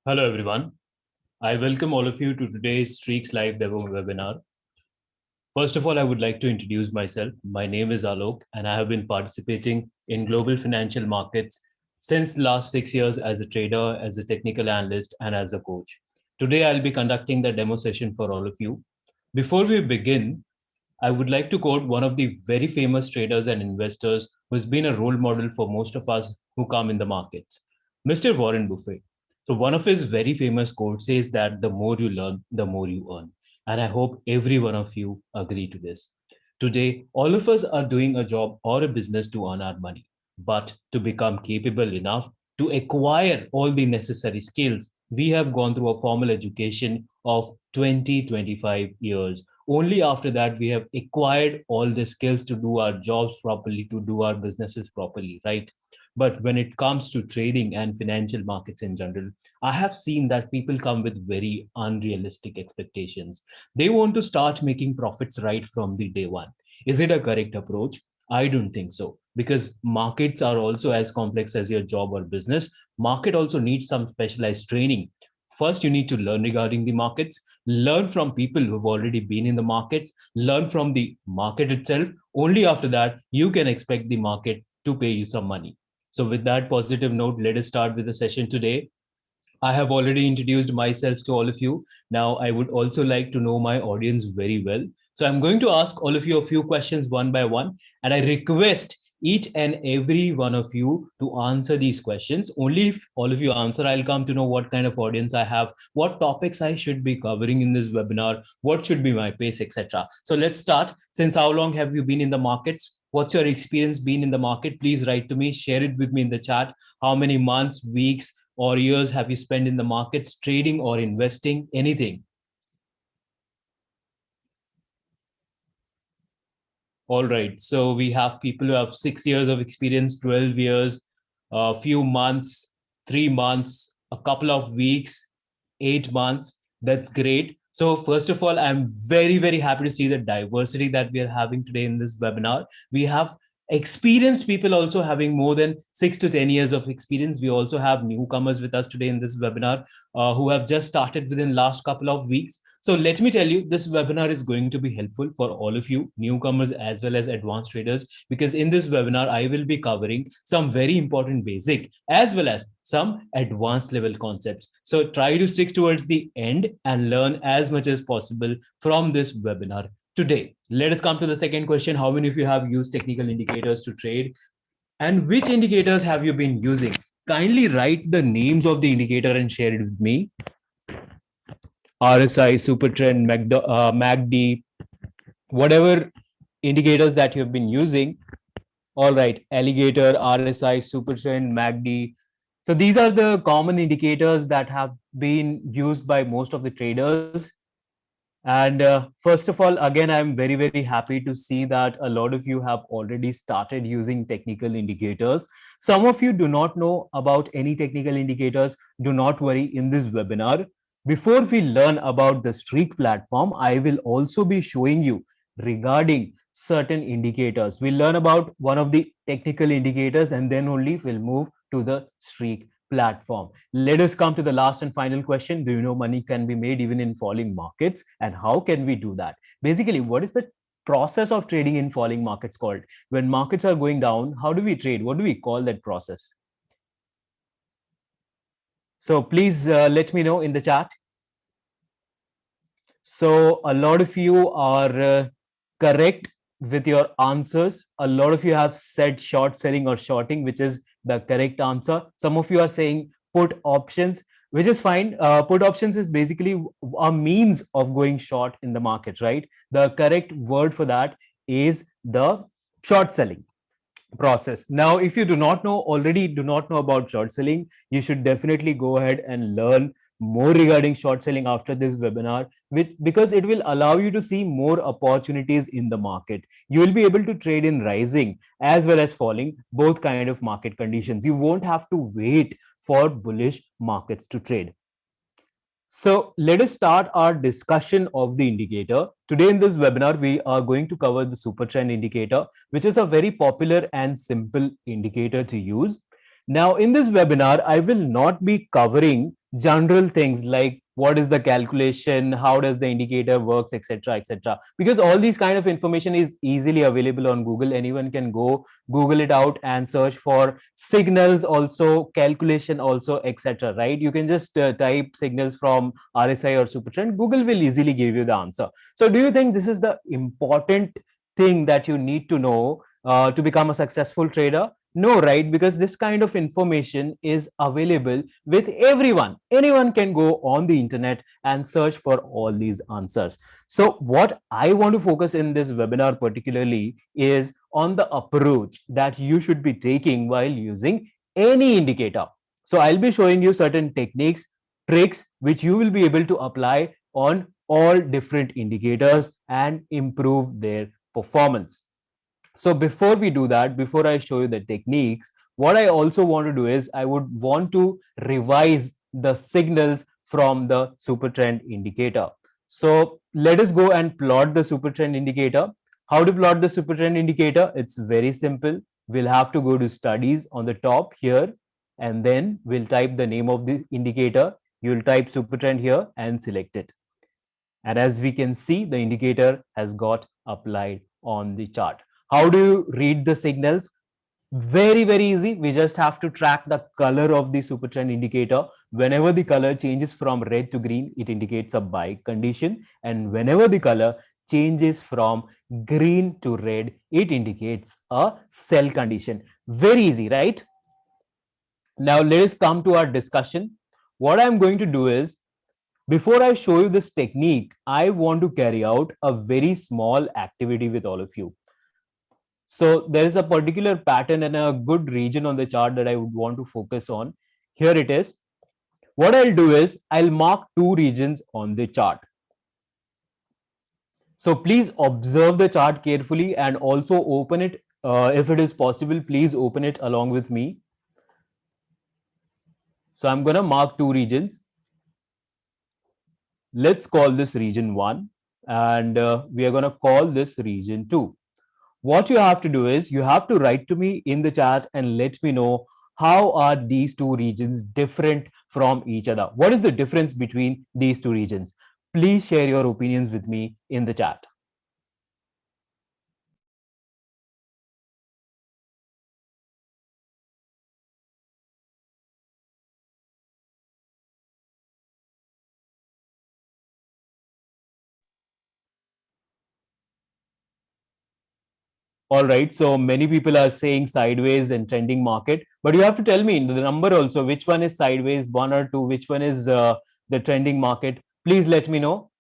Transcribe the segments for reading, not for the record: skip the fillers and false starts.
Hello, everyone. I welcome all of you to today's Streaks Live demo webinar. First of all, I would like to introduce myself. My name is Alok, and I have been participating in global financial markets since the last 6 years as a trader, as a technical analyst, and as a coach. Today, I'll be conducting the demo session for all of you. Before we begin, I would like to quote one of the very famous traders and investors who's been a role model for most of us who come in the markets, Mr. Warren Buffett. So, one of his very famous quotes says that the more you learn, the more you earn. And I hope every one of you agree to this. Today, all of us are doing a job or a business to earn our money, but to become capable enough to acquire all the necessary skills, we have gone through a formal education of 20-25 years. Only after that we have acquired all the skills to do our jobs properly, to do our businesses properly, right? But when it comes to trading and financial markets in general, I have seen that people come with very unrealistic expectations. They want to start making profits right from the day one. Is it a correct approach? I don't think so, because markets are also as complex as your job or business. Market also needs some specialized training. First, you need to learn regarding the markets, learn from people who've already been in the markets, learn from the market itself. Only after that, you can expect the market to pay you some money. So, with that positive note, let us start with the session today. I have already introduced myself to all of you. Now, I would also like to know my audience very well. So, I'm going to ask all of you a few questions one by one, and I request each and every one of you to answer these questions. Only if all of you answer, I'll come to know what kind of audience I have, what topics I should be covering in this webinar, what should be my pace, etc. So, let's start. Since how long have you been in the markets? What's your experience been in the market? Please write to me, share it with me in the chat. How many months, weeks, or years have you spent in the markets trading or investing? Anything? All right. So we have people who have 6 years of experience, 12 years, a few months, 3 months, a couple of weeks, 8 months. That's great. So, first of all, I'm very, very happy to see the diversity that we are having today in this webinar. We have experienced people also having more than 6 to 10 years of experience. We also have newcomers with us today in this webinar who have just started within last couple of weeks. So let me tell you, this webinar is going to be helpful for all of you, newcomers as well as advanced traders, because in this webinar, I will be covering some very important basic as well as some advanced level concepts. So try to stick towards the end and learn as much as possible from this webinar today. Let us come to the second question. How many of you have used technical indicators to trade? And which indicators have you been using? Kindly write the names of the indicator and share it with me. RSI, Supertrend, MACD, whatever indicators that you've been using. All right, Alligator, RSI, Supertrend, MACD. So these are the common indicators that have been used by most of the traders. And first of all, again, I'm very, very happy to see that a lot of you have already started using technical indicators. Some of you do not know about any technical indicators. Do not worry, in this webinar, before we learn about the Streak platform, I will also be showing you regarding certain indicators. We'll learn about one of the technical indicators and then only we'll move to the Streak platform. Let us come to the last and final question. Do you know money can be made even in falling markets? And how can we do that? Basically, what is the process of trading in falling markets called? When markets are going down, how do we trade? What do we call that process? So please let me know in the chat. So a lot of you are correct with your answers. A lot of you have said short selling or shorting, which is the correct answer. Some of you are saying put options, which is fine. Put options is basically a means of going short in the market, right? The correct word for that is the short selling process. Now, if you do not know already, do not know about short selling, you should definitely go ahead and learn more regarding short selling after this webinar, which because it will allow you to see more opportunities in the market. You will be able to trade in rising as well as falling, both kind of market conditions. You won't have to wait for bullish markets to trade. So let us start our discussion of the indicator. Today in this webinar, we are going to cover the super trend indicator, which is a very popular and simple indicator to use. Now in this webinar, I will not be covering general things like what is the calculation, how does the indicator works, etc., etc. Because all these kind of information is easily available on Google. Anyone can go Google it out and search for signals, also calculation, also, etc. Right? You can just type signals from RSI or Supertrend. Google will easily give you the answer. So, do you think this is the important thing that you need to know to become a successful trader? No, right? Because this kind of information is available with everyone. Anyone can go on the internet and search for all these answers. So, what I want to focus in this webinar particularly is on the approach that you should be taking while using any indicator. So, I'll be showing you certain techniques, tricks, which you will be able to apply on all different indicators and improve their performance. So before we do that, before I show you the techniques, what I also want to do is I would want to revise the signals from the super trend indicator. So let us go and plot the super trend indicator. How to plot the super trend indicator? It's very simple. We'll have to go to studies on the top here, and then we'll type the name of the indicator. You'll type super trend here and select it. And as we can see, the indicator has got applied on the chart. How do you read the signals? Very, very easy. We just have to track the color of the super trend indicator. Whenever the color changes from red to green, it indicates a buy condition. And whenever the color changes from green to red, it indicates a sell condition. Very easy, right? Now let us come to our discussion. What I'm going to do is, before I show you this technique, I want to carry out a very small activity with all of you. So there is a particular pattern and a good region on the chart that I would want to focus on. Here it is. What I'll do is I'll mark two regions on the chart. So please observe the chart carefully and also open it. If it is possible, please open it along with me. So I'm going to mark two regions. Let's call this region 1 and we are going to call this region 2. What you have to do is you have to write to me in the chat and let me know how are these two regions different from each other. What is the difference between these two regions? Please share your opinions with me in the chat. All right, so many people are saying sideways and trending market, but you have to tell me the number also, which one is sideways, 1 or 2, which one is the trending market. Please let me know.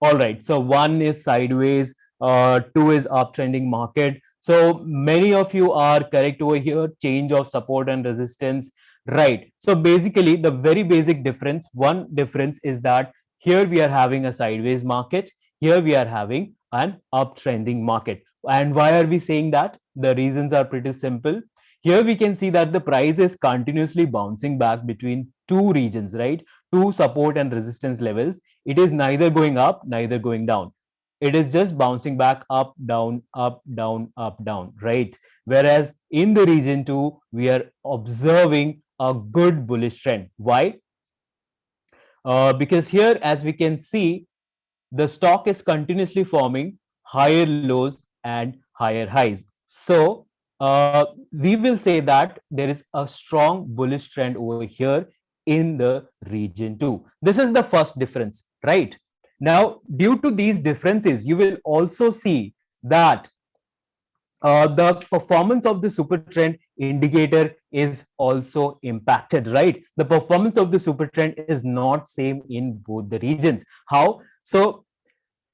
All right, so 1 is sideways, 2 is uptrending market. So many of you are correct over here, change of support and resistance. Right. So basically the very basic difference, one difference is that here we are having a sideways market, here we are having an uptrending market. And why are we saying that? The reasons are pretty simple. Here we can see that the price is continuously bouncing back between two regions, right? Two support and resistance levels. It is neither going up, neither going down. It is just bouncing back up, down, up, down, up, down, right? Whereas in the region 2, we are observing a good bullish trend. Why? Because here, as we can see, the stock is continuously forming higher lows and higher highs. So we will say that there is a strong bullish trend over here in the region 2. This is the first difference, right? Now, due to these differences, you will also see that the performance of the super trend indicator is also impacted, right? The performance of the super trend is not same in both the regions. How? So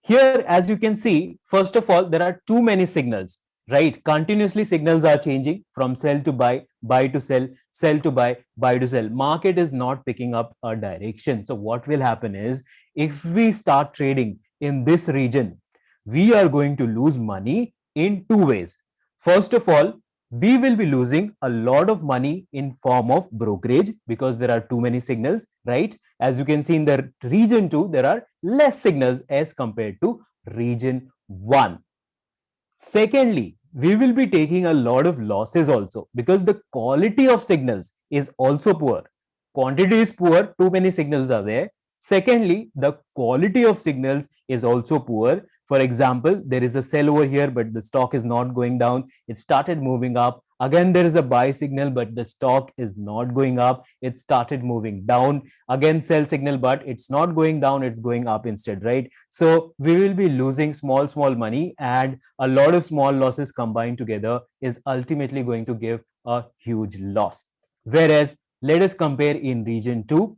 here, as you can see, first of all, there are too many signals, right? Continuously signals are changing from sell to buy to sell to buy to sell. Market is not picking up a direction. So what will happen is, if we start trading in this region, we are going to lose money in two ways. First of all, we will be losing a lot of money in form of brokerage because there are too many signals, right? As you can see in the region 2, there are less signals as compared to region 1. Secondly, we will be taking a lot of losses also, because the quality of signals is also poor. Quantity is poor, too many signals are there. Secondly, the quality of signals is also poor. For example, there is a sell over here, but the stock is not going down. It started moving up. Again, there is a buy signal, but the stock is not going up. It started moving down. Again, sell signal, but it's not going down. It's going up instead, right? So we will be losing small money, and a lot of small losses combined together is ultimately going to give a huge loss. Whereas, let us compare in region 2.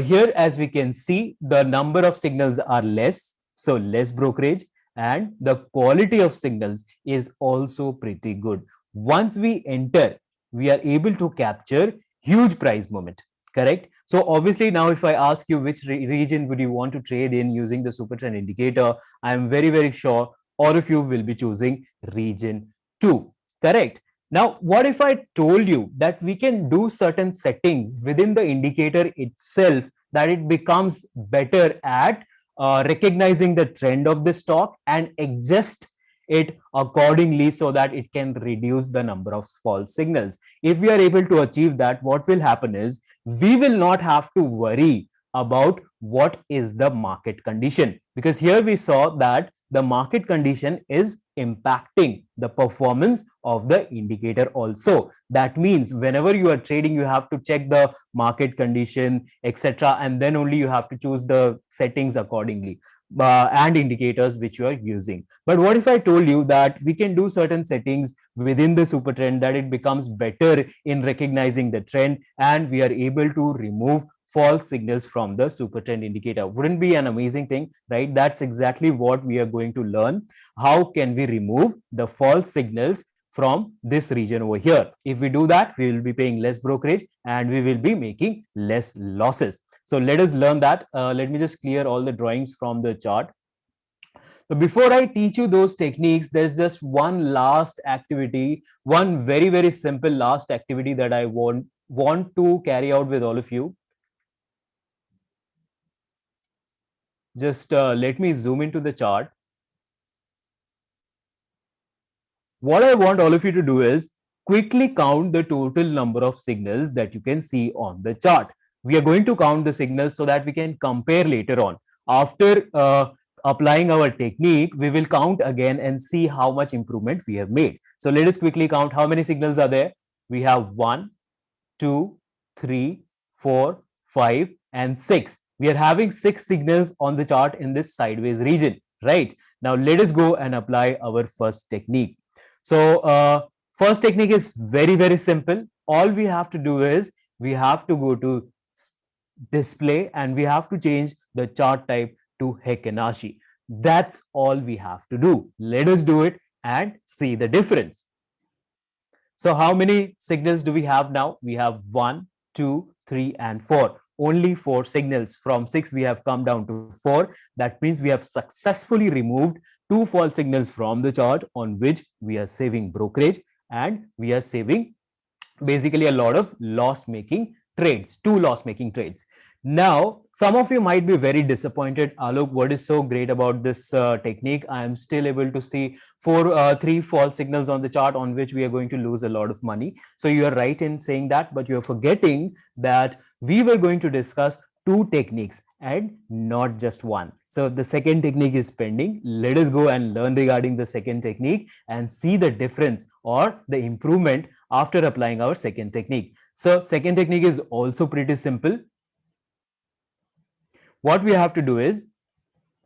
Here, as we can see, the number of signals are less, so less brokerage, and the quality of signals is also pretty good. Once we enter, we are able to capture huge price movement, correct? So obviously now if I ask you which region would you want to trade in using the super trend indicator, I am very sure all of you will be choosing region 2, correct? Now, what if I told you that we can do certain settings within the indicator itself, that it becomes better at recognizing the trend of the stock and adjust it accordingly so that it can reduce the number of false signals? If we are able to achieve that, what will happen is we will not have to worry about what is the market condition, because here we saw that the market condition is impacting the performance of the indicator also. That means whenever you are trading, you have to check the market condition, etc., and then only you have to choose the settings accordingly, and indicators which you are using. But what if I told you that we can do certain settings within the super trend, that it becomes better in recognizing the trend, and we are able to remove false signals from the super trend indicator? Wouldn't be an amazing thing, right? That's exactly what we are going to learn. How can we remove the false signals from this region over here? If we do that, we will be paying less brokerage and we will be making less losses. So let us learn that. Let me just clear all the drawings from the chart. So before I teach you those techniques, there's just one last activity, one very simple last activity that I want to carry out with all of you. Just let me zoom into the chart. What I want all of you to do is quickly count the total number of signals that you can see on the chart. We are going to count the signals so that we can compare later on. After applying our technique, we will count again and see how much improvement we have made. So let us quickly count how many signals are there. We have 1, 2, 3, 4, 5, and 6. We are having 6 signals on the chart in this sideways region, right? Now let us go and apply our first technique. So first technique is very simple. All we have to do is we have to go to display and we have to change the chart type to Heikin Ashi. That's all we have to do. Let us do it and see the difference. So how many signals do we have now? We have 1, 2, 3, and 4. Only 4 signals. From 6, we have come down to 4. That means we have successfully removed 2 false signals from the chart, on which we are saving brokerage and we are saving basically a lot of loss-making trades, 2 loss-making trades. Now, some of you might be very disappointed. Alok, what is so great about this technique? I am still able to see 3 false signals on the chart, on which we are going to lose a lot of money. So you are right in saying that, but you're forgetting that we were going to discuss 2 techniques and not just one. So the second technique is pending. Let us go and learn regarding the second technique and see the difference or the improvement after applying our second technique. So second technique is also pretty simple. What we have to do is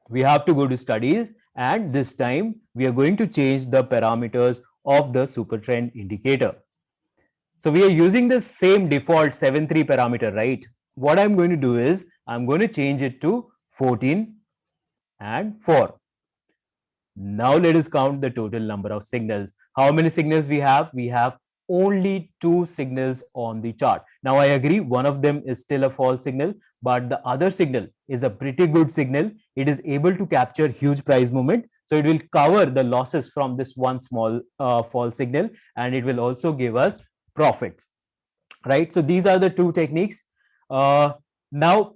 we have to go to studies, and this time we are going to change the parameters of the super trend indicator. So we are using the same default 7.3 parameter, right? What I'm going to do is I'm going to change it to 14 and 4. Now let us count the total number of signals. How many signals we have? We have only 2 signals on the chart. Now I agree, one of them is still a false signal, but the other signal is a pretty good signal. It is able to capture huge price movement. So it will cover the losses from this one small false signal, and it will also give us profits, right? So these are the 2 techniques. Now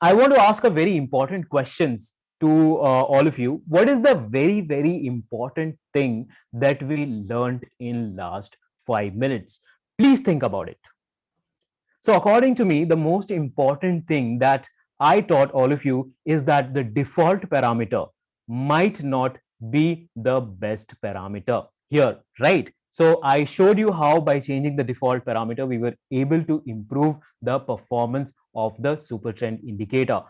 I want to ask a very important questions to all of you, what is the very, very important thing that we learned in last 5 minutes? Please think about it. So according to me, the most important thing that I taught all of you is that the default parameter might not be the best parameter here, right? So I showed you how by changing the default parameter, we were able to improve the performance of the super trend indicator.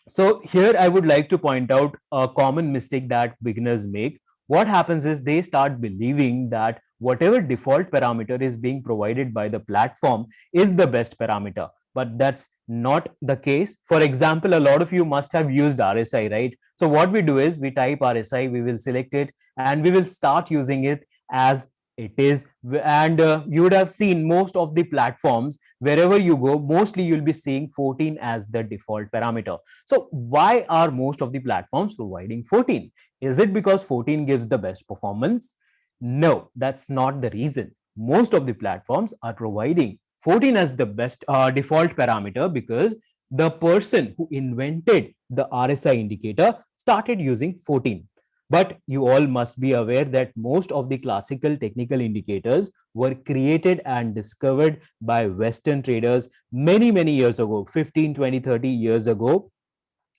So here I would like to point out a common mistake that beginners make. What happens is they start believing that whatever default parameter is being provided by the platform is the best parameter, but that's not the case. For example, a lot of you must have used RSI, right? So what we do is we type RSI, we will select it, and we will start using it as it is. And you would have seen most of the platforms, wherever you go, mostly you'll be seeing 14 as the default parameter. So why are most of the platforms providing 14? Is it because 14 gives the best performance? No, that's not the reason. Most of the platforms are providing 14 as the best default parameter because the person who invented the RSI indicator started using 14. But you all must be aware that most of the classical technical indicators were created and discovered by Western traders many, many years ago, 15, 20, 30 years ago,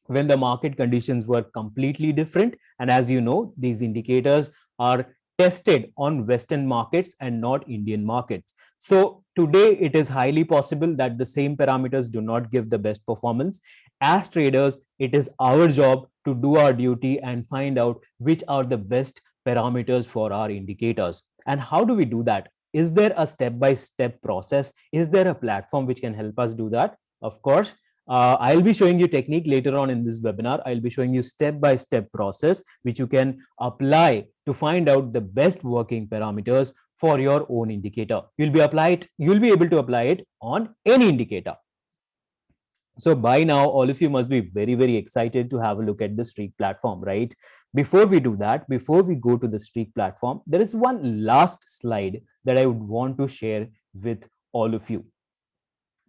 when the market conditions were completely different. And as you know, these indicators are tested on Western markets and not Indian markets. So today it is highly possible that the same parameters do not give the best performance. As traders, it is our job to do our duty and find out which are the best parameters for our indicators. And how do we do that? Is there a step-by-step process? Is there a platform which can help us do that? Of course, I'll be showing you technique later on in this webinar. I'll be showing you step-by-step process which you can apply to find out the best working parameters for your own indicator. You'll be able to apply it on any indicator. So by now, all of you must be very, very excited to have a look at the Streak platform, right? Before we do that, before we go to the Streak platform, there is one last slide that I would want to share with all of you.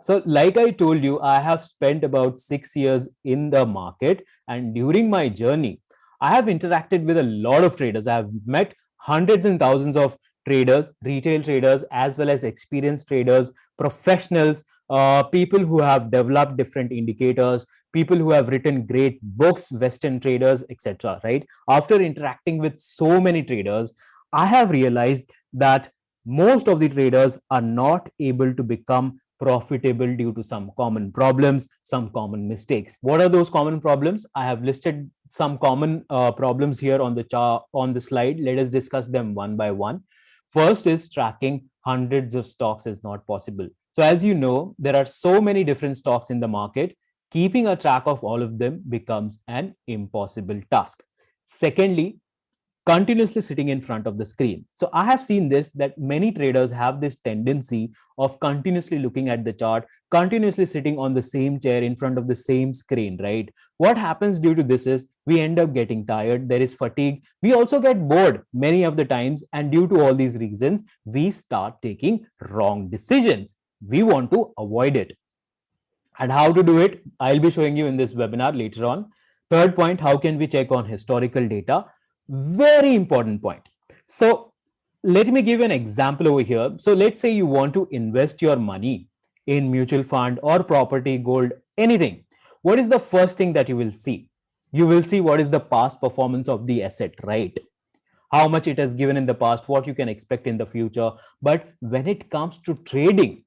So like I told you, I have spent about 6 years in the market, and during my journey, I have interacted with a lot of traders. I have met hundreds and thousands of traders, retail traders, as well as experienced traders, professionals, people who have developed different indicators, people who have written great books, Western traders, etc. Right? After interacting with so many traders, I have realized that most of the traders are not able to become profitable due to some common problems, some common mistakes. What are those common problems? I have listed some common problems here on the chart, on the slide. Let us discuss them one by one. First is tracking hundreds of stocks is not possible. So as you know, there are so many different stocks in the market. Keeping a track of all of them becomes an impossible task. Secondly, continuously sitting in front of the screen. So I have seen this, that many traders have this tendency of continuously looking at the chart, continuously sitting on the same chair in front of the same screen, right? What happens due to this is we end up getting tired. There is fatigue. We also get bored many of the times. And due to all these reasons, we start taking wrong decisions. We want to avoid it. And how to do it, I'll be showing you in this webinar later on. Third point, how can we check on historical data? Very important point. So let me give you an example over here. So let's say you want to invest your money in mutual fund or property, gold, anything. What is the first thing that you will see? You will see what is the past performance of the asset, right? How much it has given in the past, what you can expect in the future. But when it comes to trading,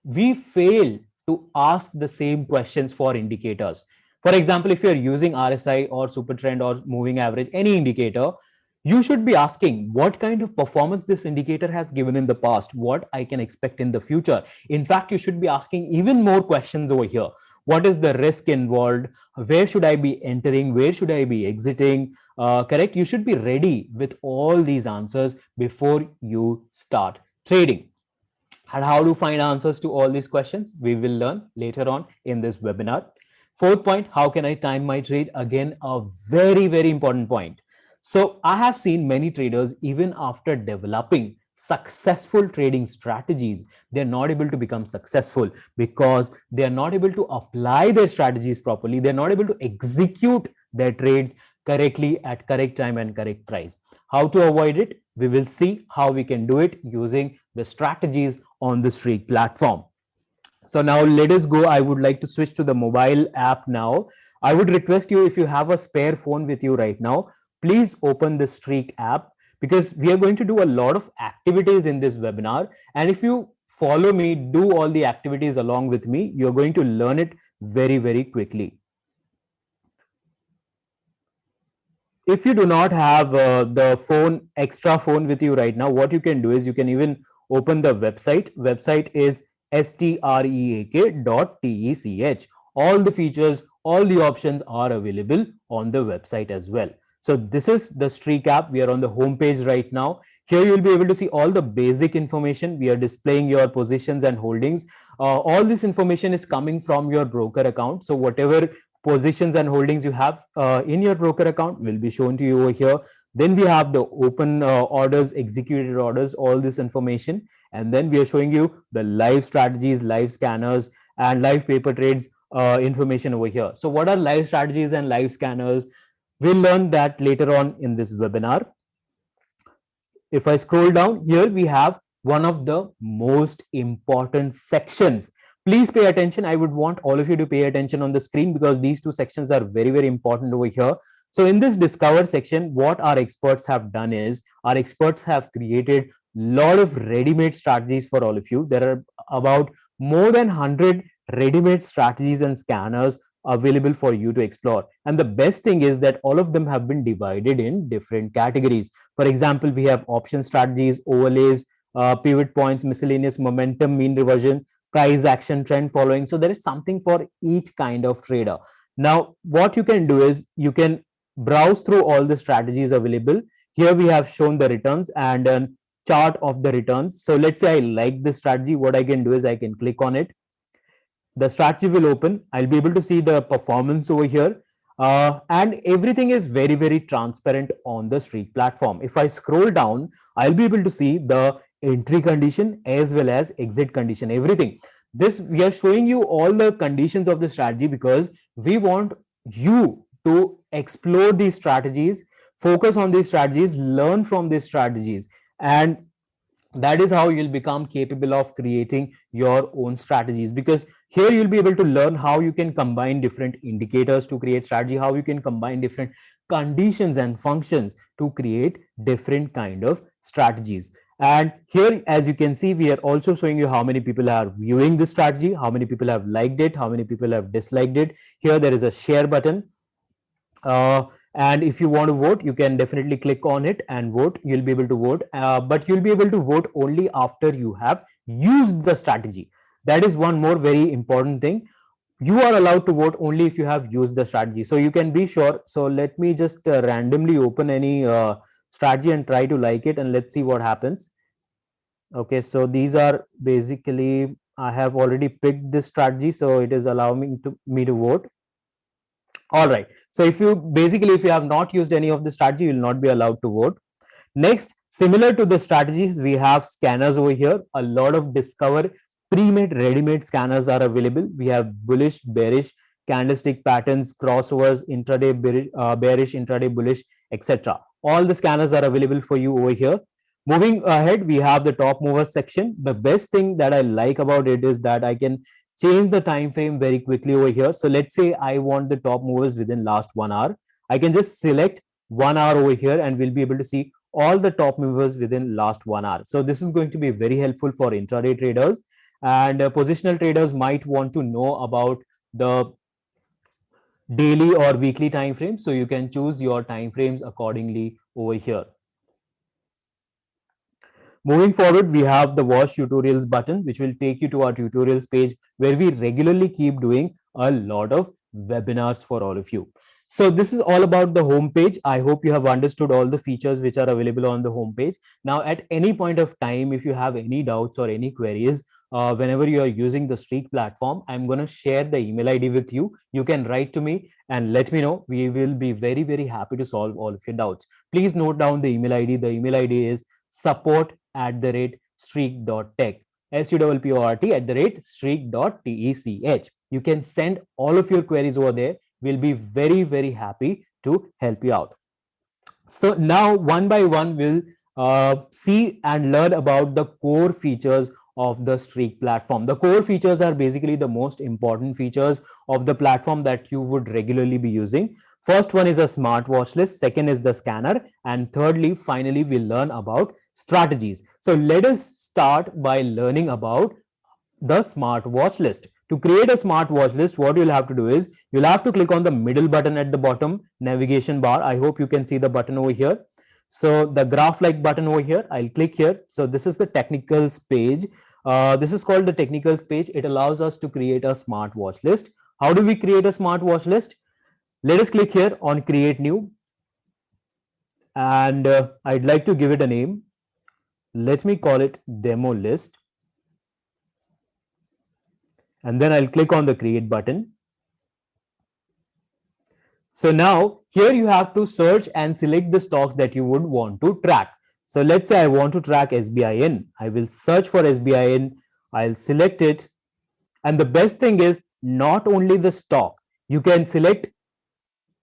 we fail to ask the same questions for indicators. For example, if you're using RSI or super trend or moving average, any indicator, you should be asking what kind of performance this indicator has given in the past, what I can expect in the future. In fact, you should be asking even more questions over here. What is the risk involved? Where should I be entering? Where should I be exiting? Correct? You should be ready with all these answers before you start trading. And how to find answers to all these questions, we will learn later on in this webinar. Fourth point, how can I time my trade? Again, a very, very important point. So I have seen many traders, even after developing successful trading strategies, they're not able to become successful because they're not able to apply their strategies properly. They're not able to execute their trades correctly at correct time and correct price. How to avoid it? We will see how we can do it using the strategies on the Streak platform. So now let us go. I would like to switch to the mobile app now. I would request you, if you have a spare phone with you right now, please open the Streak app, because we are going to do a lot of activities in this webinar. And if you follow me, do all the activities along with me, you're going to learn it very, very quickly. If you do not have the extra phone with you right now, what you can do is you can even open the website. Website is streak.tech. All the features, all the options are available on the website as well. So this is the Streak app. We are on the home page right now. Here you'll be able to see all the basic information. We are displaying your positions and holdings. All this information is coming from your broker account. So whatever positions and holdings you have in your broker account will be shown to you over here. Then we have the open orders, executed orders, all this information. And then we are showing you the live strategies, live scanners, and live paper trades information over here. So what are live strategies and live scanners? We'll learn that later on in this webinar. If I scroll down here, we have one of the most important sections. Please pay attention. I would want all of you to pay attention on the screen, because these two sections are very, very important over here. So in this discover section, what our experts have done is, our experts have created a lot of ready-made strategies for all of you. There are about more than 100 ready-made strategies and scanners available for you to explore. And the best thing is that all of them have been divided in different categories. For example, we have option strategies, overlays, pivot points, miscellaneous, momentum, mean reversion, price action, trend following. So there is something for each kind of trader. Now, what you can do is you can browse through all the strategies available. Here we have shown the returns and a chart of the returns. So let's say I like this strategy. What I can do is I can click on it. The strategy will open. I'll be able to see the performance over here. And everything is very, very transparent on the Streak platform. If I scroll down, I'll be able to see the entry condition as well as exit condition, everything. This, we are showing you all the conditions of the strategy because we want you to explore these strategies, focus on these strategies, learn from these strategies, and that is how you'll become capable of creating your own strategies. Because here you'll be able to learn how you can combine different indicators to create strategy, how you can combine different conditions and functions to create different kind of strategies. And here, as you can see, we are also showing you how many people are viewing the strategy, how many people have liked it, how many people have disliked it. Here there is a share button. And if you want to vote, you can definitely click on it and vote. You'll be able to vote, but you'll be able to vote only after you have used the strategy. That is one more very important thing. You are allowed to vote only if you have used the strategy. So you can be sure. So let me just randomly open any strategy and try to like it, and let's see what happens. Okay, so these are basically, I have already picked this strategy, so it is allowing me to vote. All right. So if you basically, if you have not used any of the strategy, you will not be allowed to vote. Next, similar to the strategies, we have scanners over here. A lot of Discover pre-made, ready-made scanners are available. We have bullish, bearish, candlestick patterns, crossovers, intraday bearish, intraday bullish, etc. All the scanners are available for you over here. Moving ahead, we have the top movers section. The best thing that I like about it is that I can change the time frame very quickly over here. So let's say I want the top movers within last 1 hour. I can just select 1 hour over here and we'll be able to see all the top movers within last 1 hour. So this is going to be very helpful for intraday traders, and positional traders might want to know about the daily or weekly time frames. So you can choose your time frames accordingly over here. Moving forward, we have the watch tutorials button, which will take you to our tutorials page where we regularly keep doing a lot of webinars for all of you. So this is all about the homepage. I hope you have understood all the features which are available on the homepage. Now, at any point of time, if you have any doubts or any queries, whenever you are using the Streak platform, I'm going to share the email ID with you. You can write to me and let me know. We will be very, very happy to solve all of your doubts. Please note down the email ID. The email ID is support@streak.tech, SUPPORT @streak.tech. You can send all of your queries over there. We'll be very, very happy to help you out. So now one by one, we'll see and learn about the core features of the Streak platform. The core features are basically the most important features of the platform that you would regularly be using. First one is a smart watch list. Second is the scanner. And thirdly, finally, we'll learn about strategies. So let us start by learning about the smart watch list. To create a smart watch list, what you'll have to do is you'll have to click on the middle button at the bottom navigation bar. I hope you can see the button over here. So the graph like button over here, I'll click here. So this is the technicals page. This is called the technicals page. It allows us to create a smart watch list. How do we create a smart watch list? Let us click here on create new. And I'd like to give it a name. Let me call it demo list. And then I'll click on the create button. So now here you have to search and select the stocks that you would want to track. So let's say I want to track SBIN. I will search for SBIN. I'll select it. And the best thing is not only the stock, you can select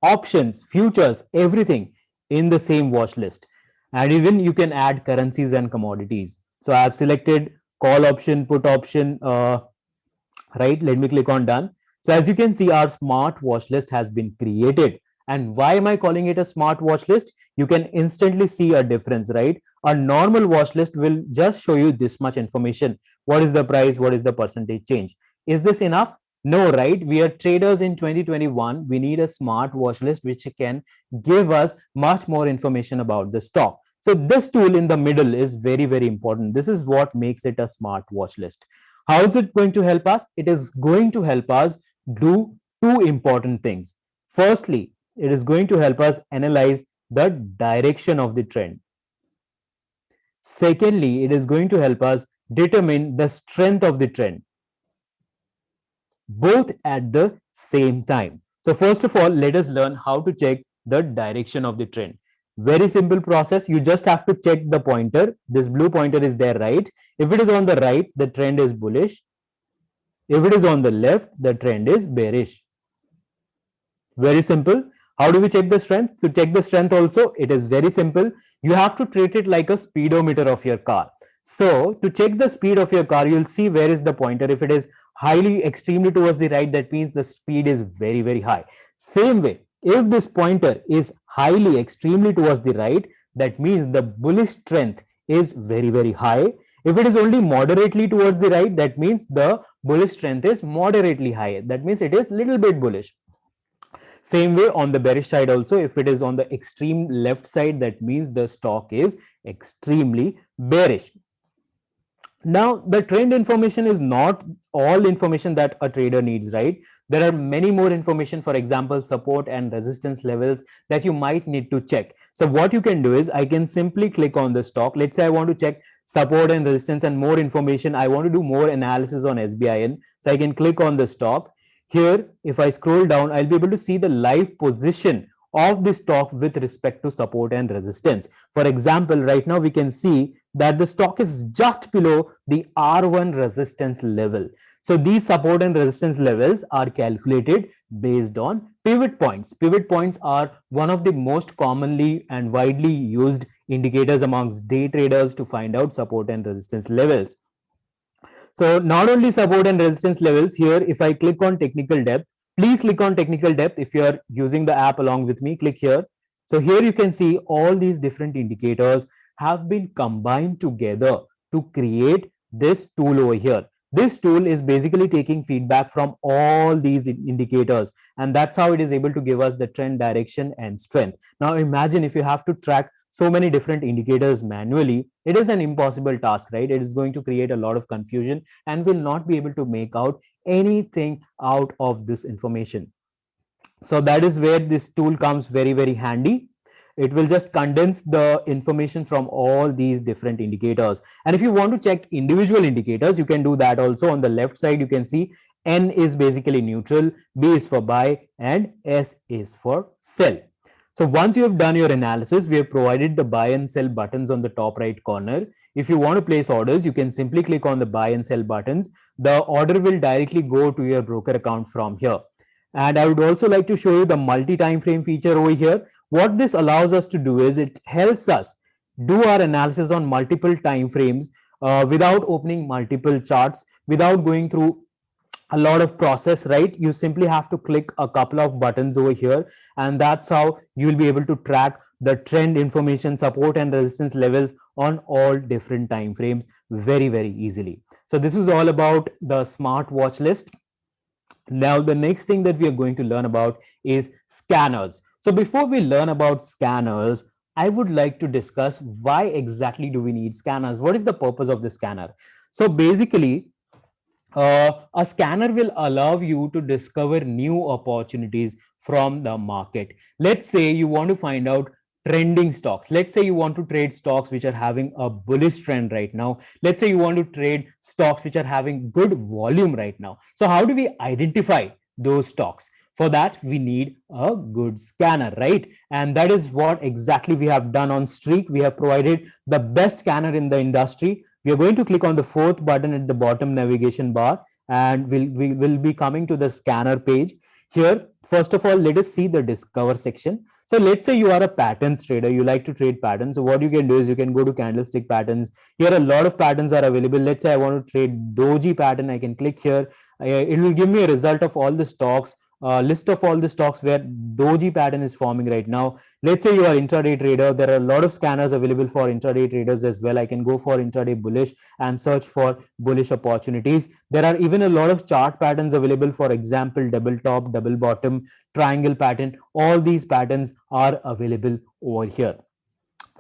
options, futures, everything in the same watch list. And even you can add currencies and commodities. So I have selected call option, put option, right? Let me click on done. So as you can see, our smart watch list has been created. And why am I calling it a smart watch list? You can instantly see a difference, right? A normal watch list will just show you this much information. What is the price? What is the percentage change? Is this enough? No, right? We are traders in 2021. We need a smart watch list which can give us much more information about the stock. So this tool in the middle is very, very important. This is what makes it a smart watch list. How is it going to help us? It is going to help us do two important things. Firstly, it is going to help us analyze the direction of the trend. Secondly, it is going to help us determine the strength of the trend, both at the same time. So first of all, let us learn how to check the direction of the trend. Very simple process. You just have to check the pointer. This blue pointer is there, right? If it is on the right, the trend is bullish. If it is on the left, the trend is bearish. Very simple. How do we check the strength? To check the strength also, it is very simple. You have to treat it like a speedometer of your car. So to check the speed of your car, you'll see where is the pointer. If it is highly extremely towards the right, that means the speed is very, very high. Same way, if this pointer is highly extremely towards the right, that means the bullish strength is very, very high. If it is only moderately towards the right, that means the bullish strength is moderately high. That means it is little bit bullish. Same way on the bearish side also, if it is on the extreme left side, that means the stock is extremely bearish. Now, the trend information is not all information that a trader needs, right? There are many more information, for example, support and resistance levels that you might need to check. So what you can do is I can simply click on the stock. Let's say I want to check support and resistance and more information. I want to do more analysis on SBIN. So I can click on the stock. Here, if I scroll down, I'll be able to see the live position of the stock with respect to support and resistance. For example, right now we can see that the stock is just below the R1 resistance level. So these support and resistance levels are calculated based on pivot points. Pivot points are one of the most commonly and widely used indicators amongst day traders to find out support and resistance levels. So not only support and resistance levels, here if I click on technical depth, please click on technical depth. If you are using the app along with me, click here. So here you can see all these different indicators have been combined together to create this tool over here. This tool is basically taking feedback from all these indicators, and that's how it is able to give us the trend direction and strength. Now imagine if you have to track so many different indicators manually, it is an impossible task, right? It is going to create a lot of confusion and will not be able to make out anything out of this information. So that is where this tool comes very, very handy. It will just condense the information from all these different indicators. And if you want to check individual indicators, you can do that also. On the left side, you can see N is basically neutral, B is for buy, and S is for sell. So once you have done your analysis, we have provided the buy and sell buttons on the top right corner. If you want to place orders, you can simply click on the buy and sell buttons. The order will directly go to your broker account from here. And I would also like to show you the multi-time frame feature over here. What this allows us to do is it helps us do our analysis on multiple time frames without opening multiple charts, without going through a lot of process, right? You simply have to click a couple of buttons over here, and that's how you'll be able to track the trend information, support and resistance levels on all different time frames very, very easily. So this is all about the smart watch list. Now, the next thing that we are going to learn about is scanners. So before we learn about scanners, I would like to discuss why exactly do we need scanners? What is the purpose of the scanner? So basically, a scanner will allow you to discover new opportunities from the market. Let's say you want to find out trending stocks. Let's say you want to trade stocks which are having a bullish trend right now. Let's say you want to trade stocks which are having good volume right now. So how do we identify those stocks? For that, we need a good scanner, right? And that is what exactly we have done on Streak. We have provided the best scanner in the industry. We are going to click on the fourth button at the bottom navigation bar, and we will be coming to the scanner page. Here, first of all, let us see the discover section. So let's say you are a patterns trader, you like to trade patterns. So what you can do is you can go to candlestick patterns. Here a lot of patterns are available. Let's say I want to trade doji pattern. I can click here. It will give me a result of all the stocks, list of all the stocks where doji pattern is forming right now. Let's say you are intraday trader. There are a lot of scanners available for intraday traders as well. I can go for intraday bullish and search for bullish opportunities. There are even a lot of chart patterns available. For example, double top, double bottom, triangle pattern. All these patterns are available over here.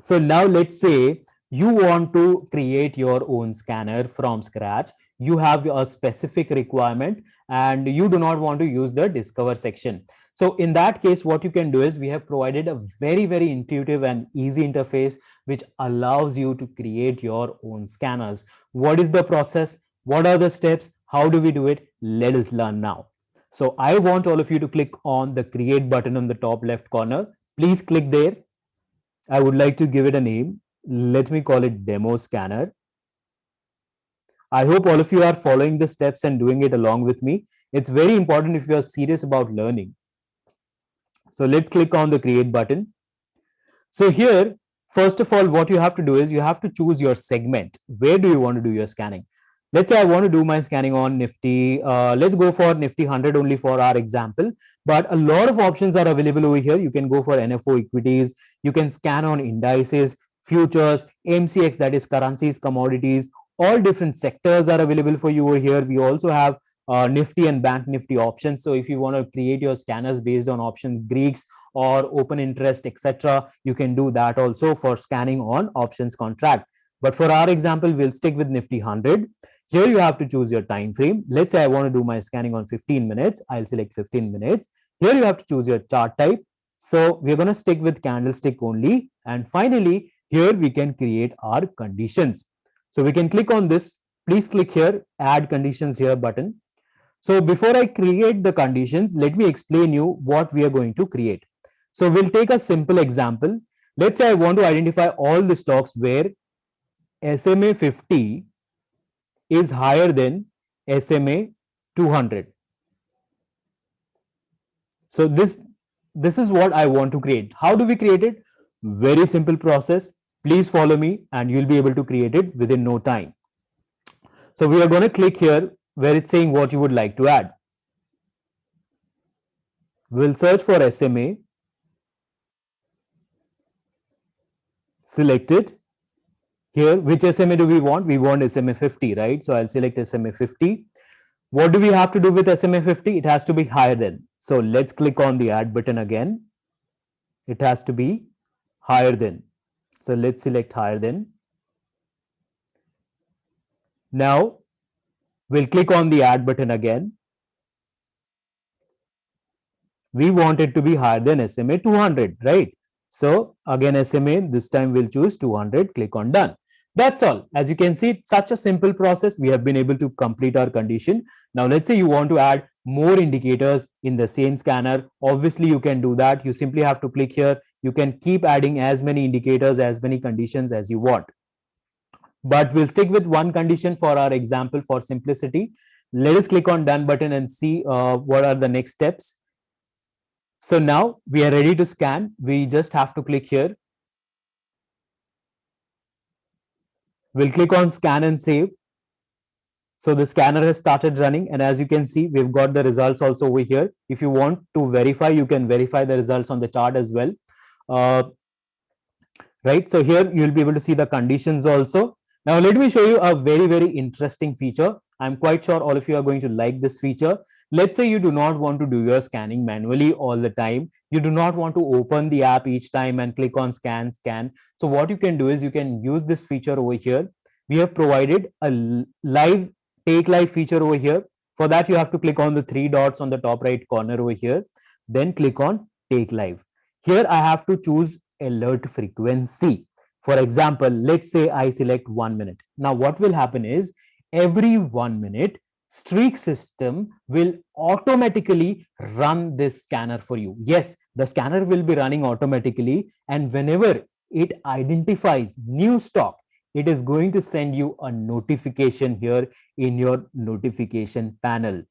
So now let's say you want to create your own scanner from scratch. You have a specific requirement and you do not want to use the discover section. So in that case, what you can do is we have provided a very, very intuitive and easy interface which allows you to create your own scanners. What is the process? What are the steps? How do we do it? Let us learn now. So I want all of you to click on the create button on the top left corner. Please click there. I would like to give it a name. Let me call it demo scanner. I hope all of you are following the steps and doing it along with me. It's very important if you are serious about learning. So let's click on the create button. So here, first of all, what you have to do is you have to choose your segment. Where do you want to do your scanning? Let's say I want to do my scanning on Nifty. Let's go for Nifty 100 only for our example. But a lot of options are available over here. You can go for NFO equities. You can scan on indices, futures, MCX, that is currencies, commodities. All different sectors are available for you over here. We also have Nifty and Bank Nifty options. So if you want to create your scanners based on options, Greeks or open interest, etc., you can do that also for scanning on options contract. But for our example, we'll stick with Nifty 100. Here you have to choose your time frame. Let's say I want to do my scanning on 15 minutes. I'll select 15 minutes. Here you have to choose your chart type. So we're going to stick with candlestick only. And finally, here we can create our conditions. So we can click on this. Please click here, add conditions here button. So before I create the conditions, let me explain you what we are going to create. So we'll take a simple example. Let's say I want to identify all the stocks where SMA 50 is higher than SMA 200. So this is what I want to create. How do we create it? Very simple process. Please follow me and you'll be able to create it within no time. So we are going to click here where it's saying what you would like to add. We'll search for SMA, select it. Here, which SMA do we want? We want SMA 50, right? So I'll select SMA 50. What do we have to do with SMA 50? It has to be higher than. So let's click on the add button again. It has to be higher than. So let's select higher than. Now we'll click on the add button again. We want it to be higher than SMA 200, right? So again, SMA, this time we'll choose 200, click on done. That's all. As you can see, it's such a simple process. We have been able to complete our condition. Now, let's say you want to add more indicators in the same scanner. Obviously, you can do that. You simply have to click here. You can keep adding as many indicators, as many conditions as you want. But we'll stick with one condition for our example for simplicity. Let us click on done button and see what are the next steps. So now we are ready to scan. We just have to click here. We'll click on scan and save. So the scanner has started running, and as you can see, we've got the results also over here. If you want to verify, you can verify the results on the chart as well. Uh, right? So here you'll be able to see the conditions also. Now let me show you a very, very interesting feature. I'm quite sure all of you are going to like this feature. Let's say you do not want to do your scanning manually all the time. You do not want to open the app each time and click on scan, scan. So what you can do is you can use this feature over here. We have provided a live take live feature over here. For that, you have to click on the three dots on the top right corner over here. Then click on take live. Here I have to choose alert frequency. For example, let's say I select 1 minute. Now what will happen is every 1 minute, Streak system will automatically run this scanner for you. Yes, the scanner will be running automatically, and whenever it identifies new stock, it is going to send you a notification here in your notification panel,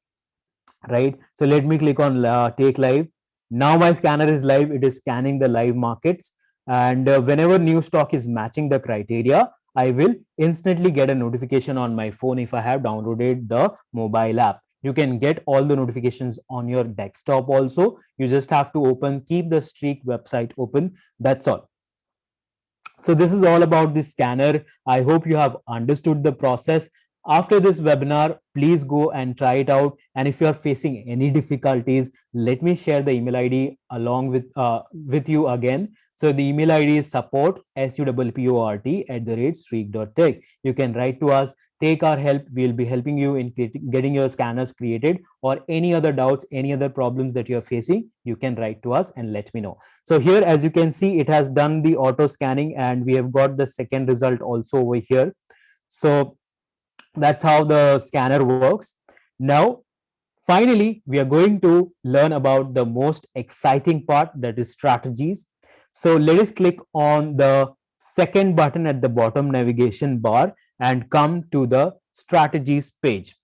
right? So let me click on take live. Now my scanner is live. It is scanning the live markets, and whenever new stock is matching the criteria, I will instantly get a notification on my phone if I have downloaded the mobile app. You can get all the notifications on your desktop also. You just have to keep the Streak website open. That's all. So this is all about the scanner. I hope you have understood the process. After this webinar, please go and try it out. And if you are facing any difficulties, let me share the email ID along with you again. So the email ID is support, support@streak.tech. You can write to us, take our help. We'll be helping you in getting your scanners created, or any other doubts, any other problems that you're facing, you can write to us and let me know. So here, as you can see, it has done the auto scanning, and we have got the second result also over here. So that's how the scanner works. Now, finally, we are going to learn about the most exciting part, that is strategies. So let us click on the second button at the bottom navigation bar and come to the strategies page.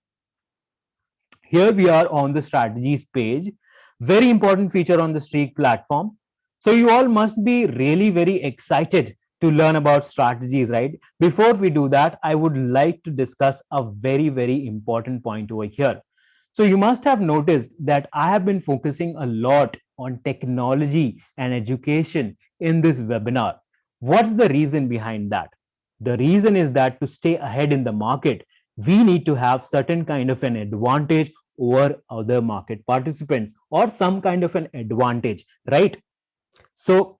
Here we are on the strategies page. Very important feature on the Streak platform. So you all must be really very excited to learn about strategies, right? Before we do that, I would like to discuss a very, very important point over here. So you must have noticed that I have been focusing a lot on technology and education in this webinar. What's the reason behind that? The reason is that to stay ahead in the market, we need to have certain kind of an advantage over other market participants, or some kind of an advantage, right? So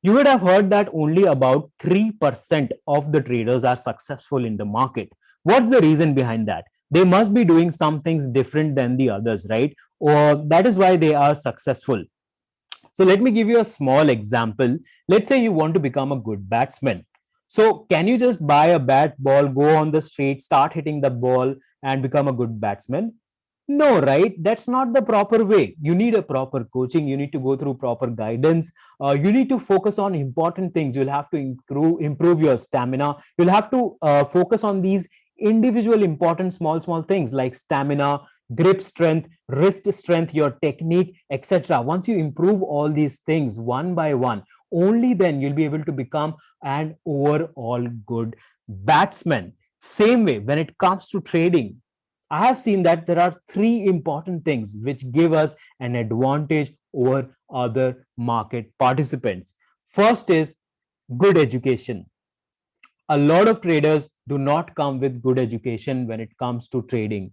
you would have heard that only about 3% of the traders are successful in the market. What's the reason behind that? They must be doing some things different than the others, right? Or that is why they are successful. So let me give you a small example. Let's say you want to become a good batsman. So can you just buy a bat ball, go on the street, start hitting the ball, and become a good batsman? No, right? That's not the proper way. You need a proper coaching. You need to go through proper guidance. You need to focus on important things. You'll have to improve your stamina. You'll have to focus on these individual important small things like stamina, grip strength, wrist strength, your technique, etc. Once you improve all these things one by one, only then you'll be able to become an overall good batsman. Same way, when it comes to trading, I have seen that there are three important things which give us an advantage over other market participants. First is good education. A lot of traders do not come with good education when it comes to trading.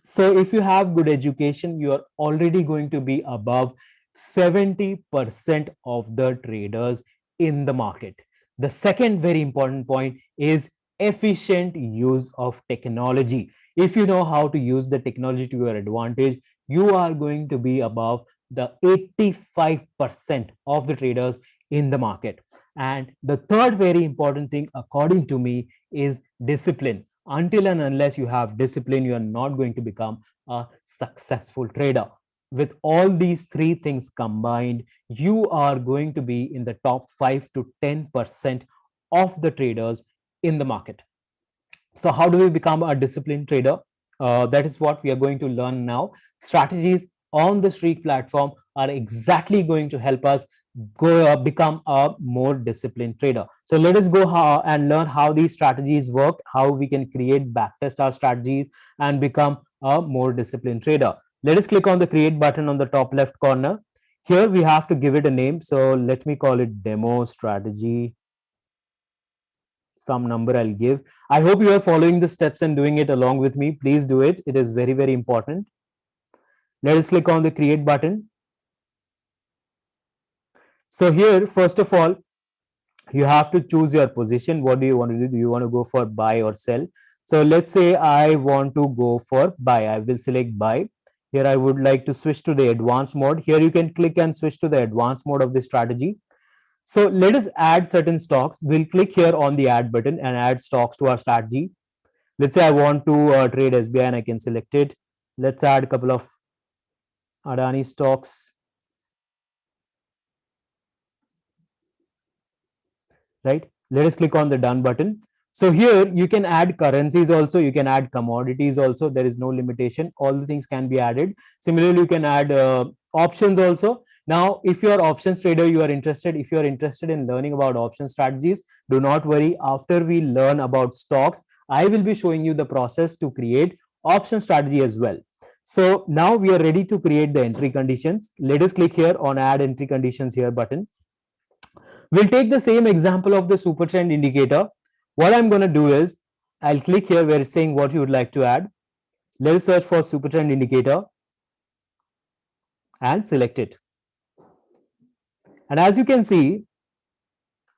So if you have good education, you are already going to be above 70% of the traders in the market. The second very important point is efficient use of technology. If you know how to use the technology to your advantage, you are going to be above the 85% of the traders in the market. And the third very important thing, according to me, is discipline. Until and unless you have discipline, you are not going to become a successful trader. With all these three things combined, you are going to be in the top 5 to 10% of the traders in the market. So how do we become a disciplined trader? That is what we are going to learn now. Strategies on the Streak platform are exactly going to help us become a more disciplined trader. So let us go and learn how these strategies work, how we can create backtest our strategies and become a more disciplined trader. Let us click on the create button on the top left corner. Here we have to give it a name. So let me call it demo strategy. Some number I'll give. I hope you are following the steps and doing it along with me. Please do it. It is very, very important. Let us click on the create button. So here, first of all, you have to choose your position. What do you want to do? Do you want to go for buy or sell? So let's say I want to go for buy. I will select buy. Here I would like to switch to the advanced mode. Here you can click and switch to the advanced mode of the strategy. So let us add certain stocks. We'll click here on the add button and add stocks to our strategy. Let's say I want to trade SBI and I can select it. Let's add a couple of Adani stocks. Right? Let us click on the done button. So here you can add currencies also, you can add commodities also. There is no limitation. All the things can be added. Similarly, you can add options also. Now, if you are options trader, you are interested. If you are interested in learning about option strategies, do not worry. After we learn about stocks, I will be showing you the process to create option strategy as well. So now we are ready to create the entry conditions. Let us click here on add entry conditions here button. We'll take the same example of the super trend indicator. What I'm going to do is I'll click here where it's saying what you would like to add. Let us search for super trend indicator and select it. And as you can see,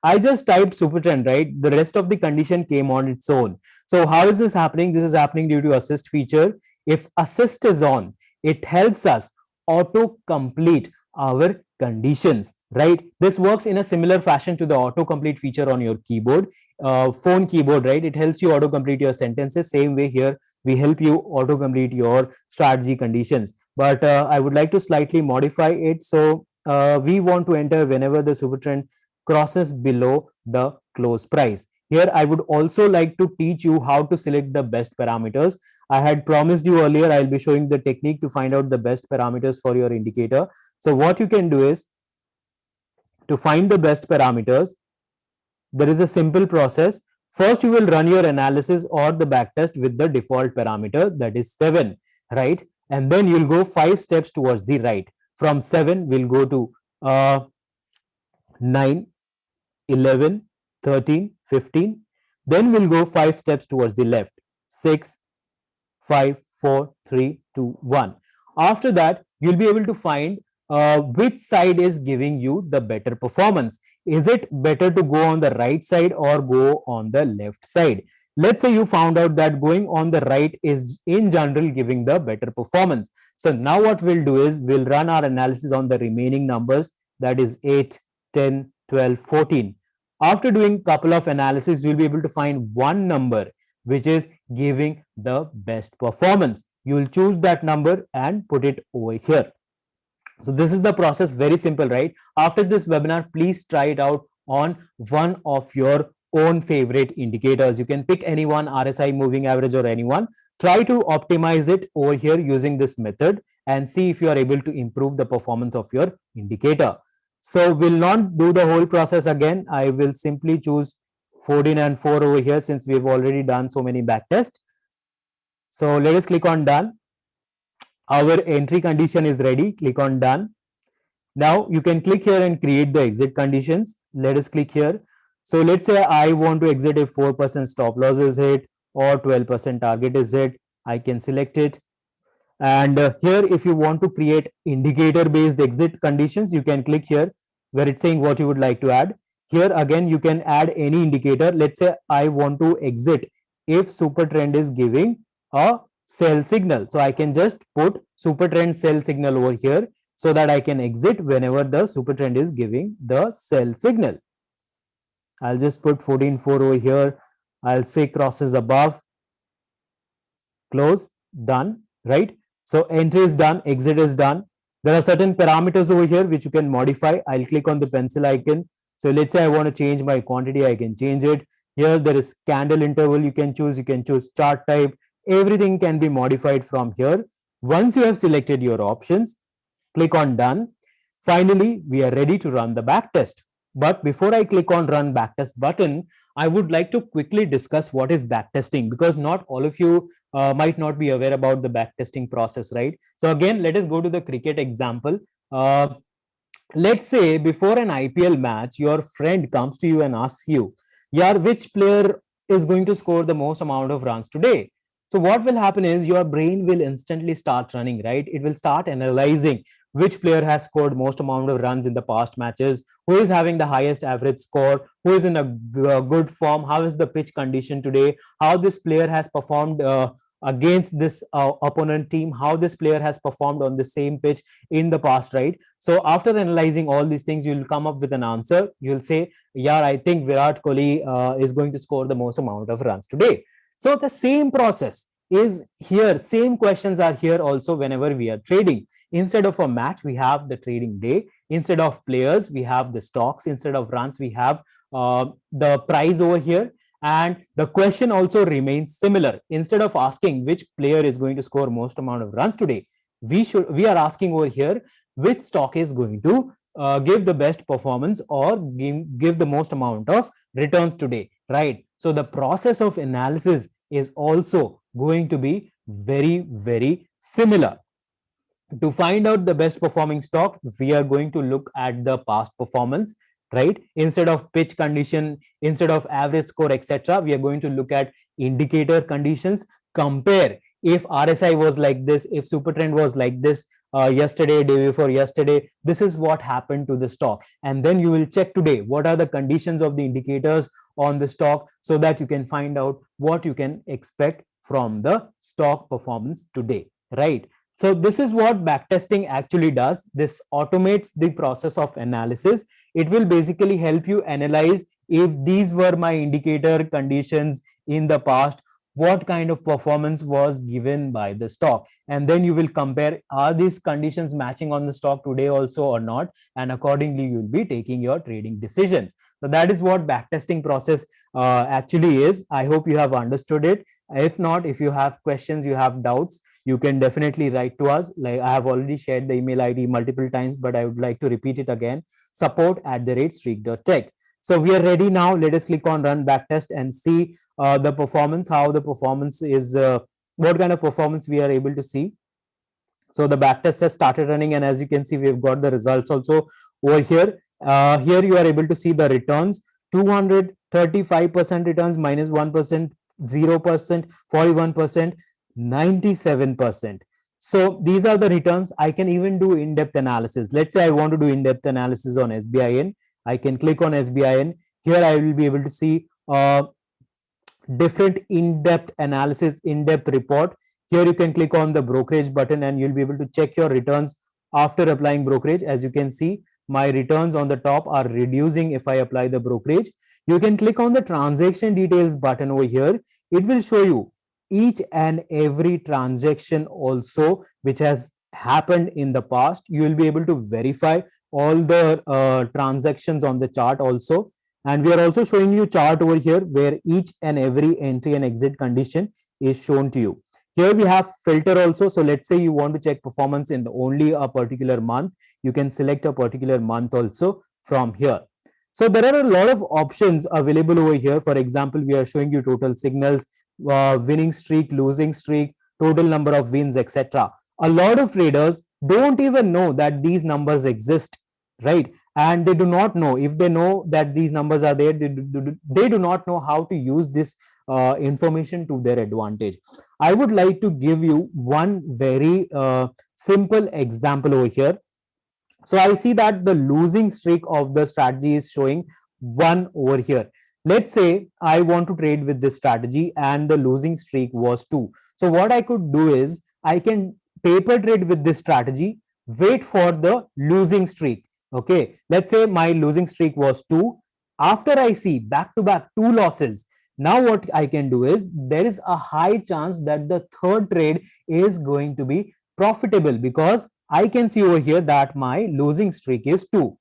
I just typed super trend, right? The rest of the condition came on its own. So how is this happening? This is happening due to assist feature. If assist is on, it helps us auto complete our conditions, right? This works in a similar fashion to the autocomplete feature on your keyboard, phone keyboard, right? It helps you autocomplete your sentences. Same way here, we help you autocomplete your strategy conditions. But I would like to slightly modify it. So we want to enter whenever the super trend crosses below the close price. Here, I would also like to teach you how to select the best parameters. I had promised you earlier, I'll be showing the technique to find out the best parameters for your indicator. So what you can do is to find the best parameters, there is a simple process. First, you will run your analysis or the backtest with the default parameter, that is 7, right? And then you'll go 5 steps towards the right. From 7, we'll go to 9, 11, 13, 15. Then we'll go 5 steps towards the left. 6, 5, 4, 3, 2, 1. After that, you'll be able to find which side is giving you the better performance. Is it better to go on the right side or go on the left side? Let's say you found out that going on the right is in general giving the better performance. So now what we'll do is we'll run our analysis on the remaining numbers, that is 8, 10, 12, 14. After doing a couple of analysis, you'll be able to find one number which is giving the best performance. You'll choose that number and put it over here. So this is the process, very simple, right? After this webinar, please try it out on one of your own favorite indicators. You can pick any one, RSI, moving average, or anyone. Try to optimize it over here using this method and see if you are able to improve the performance of your indicator. So we'll not do the whole process again. I will simply choose 14 and 4 over here since we've already done so many back tests. So let us click on done. Our entry condition is ready. Click on done. Now you can click here and create the exit conditions. Let us click here. So let's say I want to exit if 4% stop loss is hit or 12% target is hit. I can select it. And here, if you want to create indicator based exit conditions, you can click here where it's saying what you would like to add. Here again, you can add any indicator. Let's say I want to exit if super trend is giving a sell signal. So I can just put super trend sell signal over here so that I can exit whenever the super trend is giving the sell signal. I'll just put 14.4 over here. I'll say crosses above, close, done, right? So entry is done, exit is done. There are certain parameters over here which you can modify. I'll click on the pencil icon. So let's say I want to change my quantity, I can change it. Here there is candle interval you can choose chart type. Everything can be modified from here. Once you have selected your options, click on done. Finally, we are ready to run the backtest. But before I click on run backtest button, I would like to quickly discuss what is backtesting, because not all of you might not be aware about the backtesting process, right? So again, let us go to the cricket example. Uh, let's say before an IPL match, your friend comes to you and asks you, yeah, which player is going to score the most amount of runs today? So what will happen is your brain will instantly start running, right? It will start analyzing which player has scored most amount of runs in the past matches, who is having the highest average score, who is in a good form, how is the pitch condition today, how this player has performed against this opponent team, how this player has performed on the same pitch in the past, right? So after analyzing all these things, you'll come up with an answer. You'll say, yeah, I think Virat Kohli is going to score the most amount of runs today. So the same process is here. Same questions are here also whenever we are trading. Instead of a match, we have the trading day. Instead of players, we have the stocks. Instead of runs, we have the price over here. And the question also remains similar. Instead of asking which player is going to score most amount of runs today, we are asking over here which stock is going to give the best performance or give the most amount of returns today, right? So the process of analysis is also going to be very, very similar. To find out the best performing stock, we are going to look at the past performance, right? Instead of pitch condition, instead of average score, etc., we are going to look at indicator conditions. Compare if RSI was like this, if super trend was like this yesterday, day before yesterday, this is what happened to the stock. And then you will check today what are the conditions of the indicators on the stock, so that you can find out what you can expect from the stock performance today, right? So this is what backtesting actually does. This automates the process of analysis. It will basically help you analyze if these were my indicator conditions in the past, what kind of performance was given by the stock. And then you will compare, are these conditions matching on the stock today also or not? And accordingly, you will be taking your trading decisions. So that is what backtesting process actually is. I hope you have understood it. If not, if you have questions, you have doubts, you can definitely write to us. Like I have already shared the email ID multiple times, but I would like to repeat it again: support@streak.tech. So we are ready now. Let us click on run backtest and see the performance, how the performance is, what kind of performance we are able to see. So the backtest has started running, and as you can see, we've got the results also over here. Here you are able to see the returns: 235% returns, -1%, 0%, 41%, 97%. So these are the returns. I can even do in-depth analysis. Let's say I want to do in-depth analysis on SBIN. I can click on SBIN. Here I will be able to see different in-depth analysis, in-depth report. Here you can click on the brokerage button and you'll be able to check your returns after applying brokerage. As you can see, my returns on the top are reducing if I apply the brokerage. You can click on the transaction details button over here. It will show you each and every transaction also which has happened in the past. You will be able to verify all the transactions on the chart also. And we are also showing you chart over here where each and every entry and exit condition is shown to you. Here we have filter also. So let's say you want to check performance in only a particular month. You can select a particular month also from here. So there are a lot of options available over here. For example, we are showing you total signals, winning streak, losing streak, total number of wins, etc. A lot of traders don't even know that these numbers exist, right? And they do not know, if they know that these numbers are there, they do not know how to use this information to their advantage. I would like to give you one very simple example over here. So I see that the losing streak of the strategy is showing 1 over here. Let's say I want to trade with this strategy and the losing streak was 2. So what I could do is I can paper trade with this strategy, wait for the losing streak. Okay, let's say my losing streak was 2. After I see back to back 2 losses, now what I can do is there is a high chance that the third trade is going to be profitable, because I can see over here that my losing streak is 2.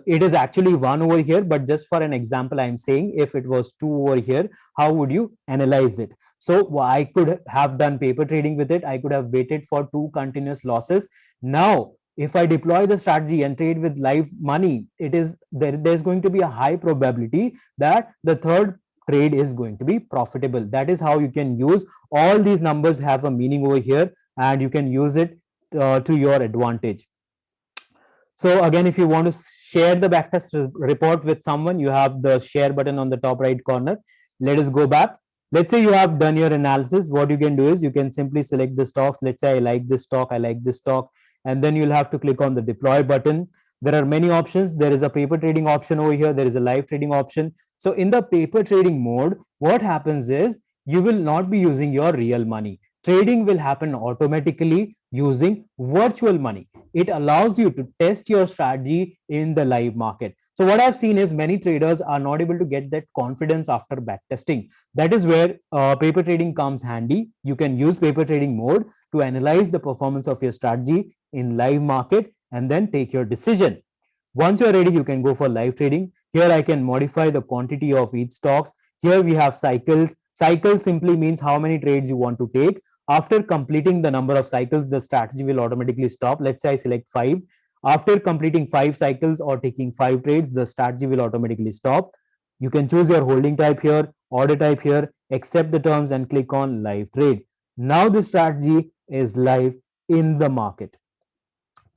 It is actually 1 over here, but just for an example, I'm saying if it was 2 over here, how would you analyze it? So I could have done paper trading with it. I could have waited for 2 continuous losses. Now If I deploy the strategy and trade with live money, there's going to be a high probability that the third trade is going to be profitable. That is how you can use all these numbers have a meaning over here, and you can use it to your advantage. So again, if you want to share the backtest report with someone, you have the share button on the top right corner. Let us go back. Let's say you have done your analysis. What you can do is you can simply select the stocks. Let's say I like this stock, I like this stock, and then you'll have to click on the deploy button. There are many options. There is a paper trading option over here. There is a live trading option. So in the paper trading mode, what happens is you will not be using your real money. Trading will happen automatically using virtual money. It allows you to test your strategy in the live market. So what I've seen is many traders are not able to get that confidence after backtesting. That is where paper trading comes handy. You can use paper trading mode to analyze the performance of your strategy in live market and then take your decision. Once you're ready, you can go for live trading. Here I can modify the quantity of each stocks. Here we have cycles. Cycles simply means how many trades you want to take. After completing the number of cycles, the strategy will automatically stop. Let's say I select 5. After completing 5 cycles or taking 5 trades, the strategy will automatically stop. You can choose your holding type here, order type here, accept the terms and click on live trade. Now the strategy is live in the market.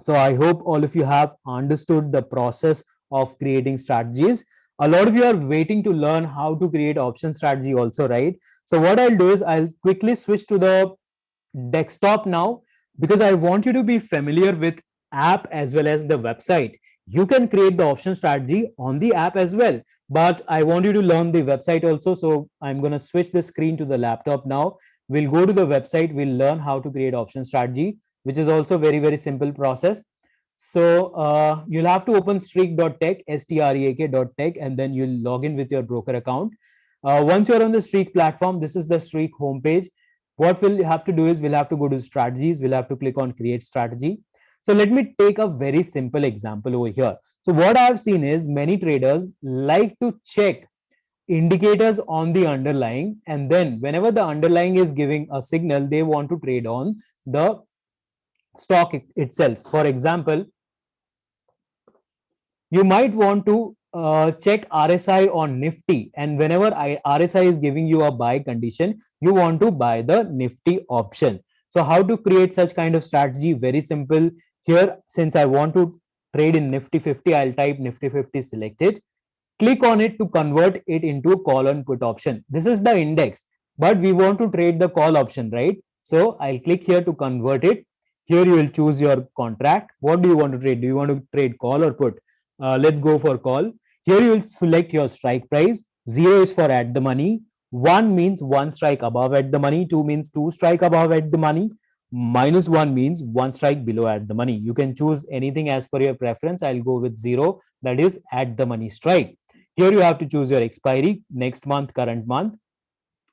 So I hope all of you have understood the process of creating strategies. A lot of you are waiting to learn how to create option strategy also, right? So what I'll do is I'll quickly switch to the desktop now, because I want you to be familiar with app as well as the website. You can create the option strategy on the app as well, but I want you to learn the website also. So I'm going to switch the screen to the laptop now. We'll go to the website. We'll learn how to create option strategy, which is also very, very simple process. So you'll have to open streak.tech, streak.tech, and then you'll log in with your broker account. Once you're on the Streak platform, this is the Streak homepage. What we'll have to do is we'll have to go to strategies. We'll have to click on create strategy. So let me take a very simple example over here. So what I've seen is many traders like to check indicators on the underlying, and then whenever the underlying is giving a signal, they want to trade on the stock itself. For example, you might want to check RSI on Nifty, and whenever RSI is giving you a buy condition, you want to buy the Nifty option. So how to create such kind of strategy? Very simple. Here, since I want to trade in Nifty 50, I'll type Nifty 50 selected. Click on it to convert it into a call and put option. This is the index, but we want to trade the call option, right? So I'll click here to convert it. Here you will choose your contract. What do you want to trade? Do you want to trade call or put? Let's go for call. Here you will select your strike price. 0 is for at the money. 1 means 1 strike above at the money. 2 means 2 strike above at the money. -1 means 1 strike below at the money. You can choose anything as per your preference. I'll go with 0, that is at the money strike. Here you have to choose your expiry, next month, current month.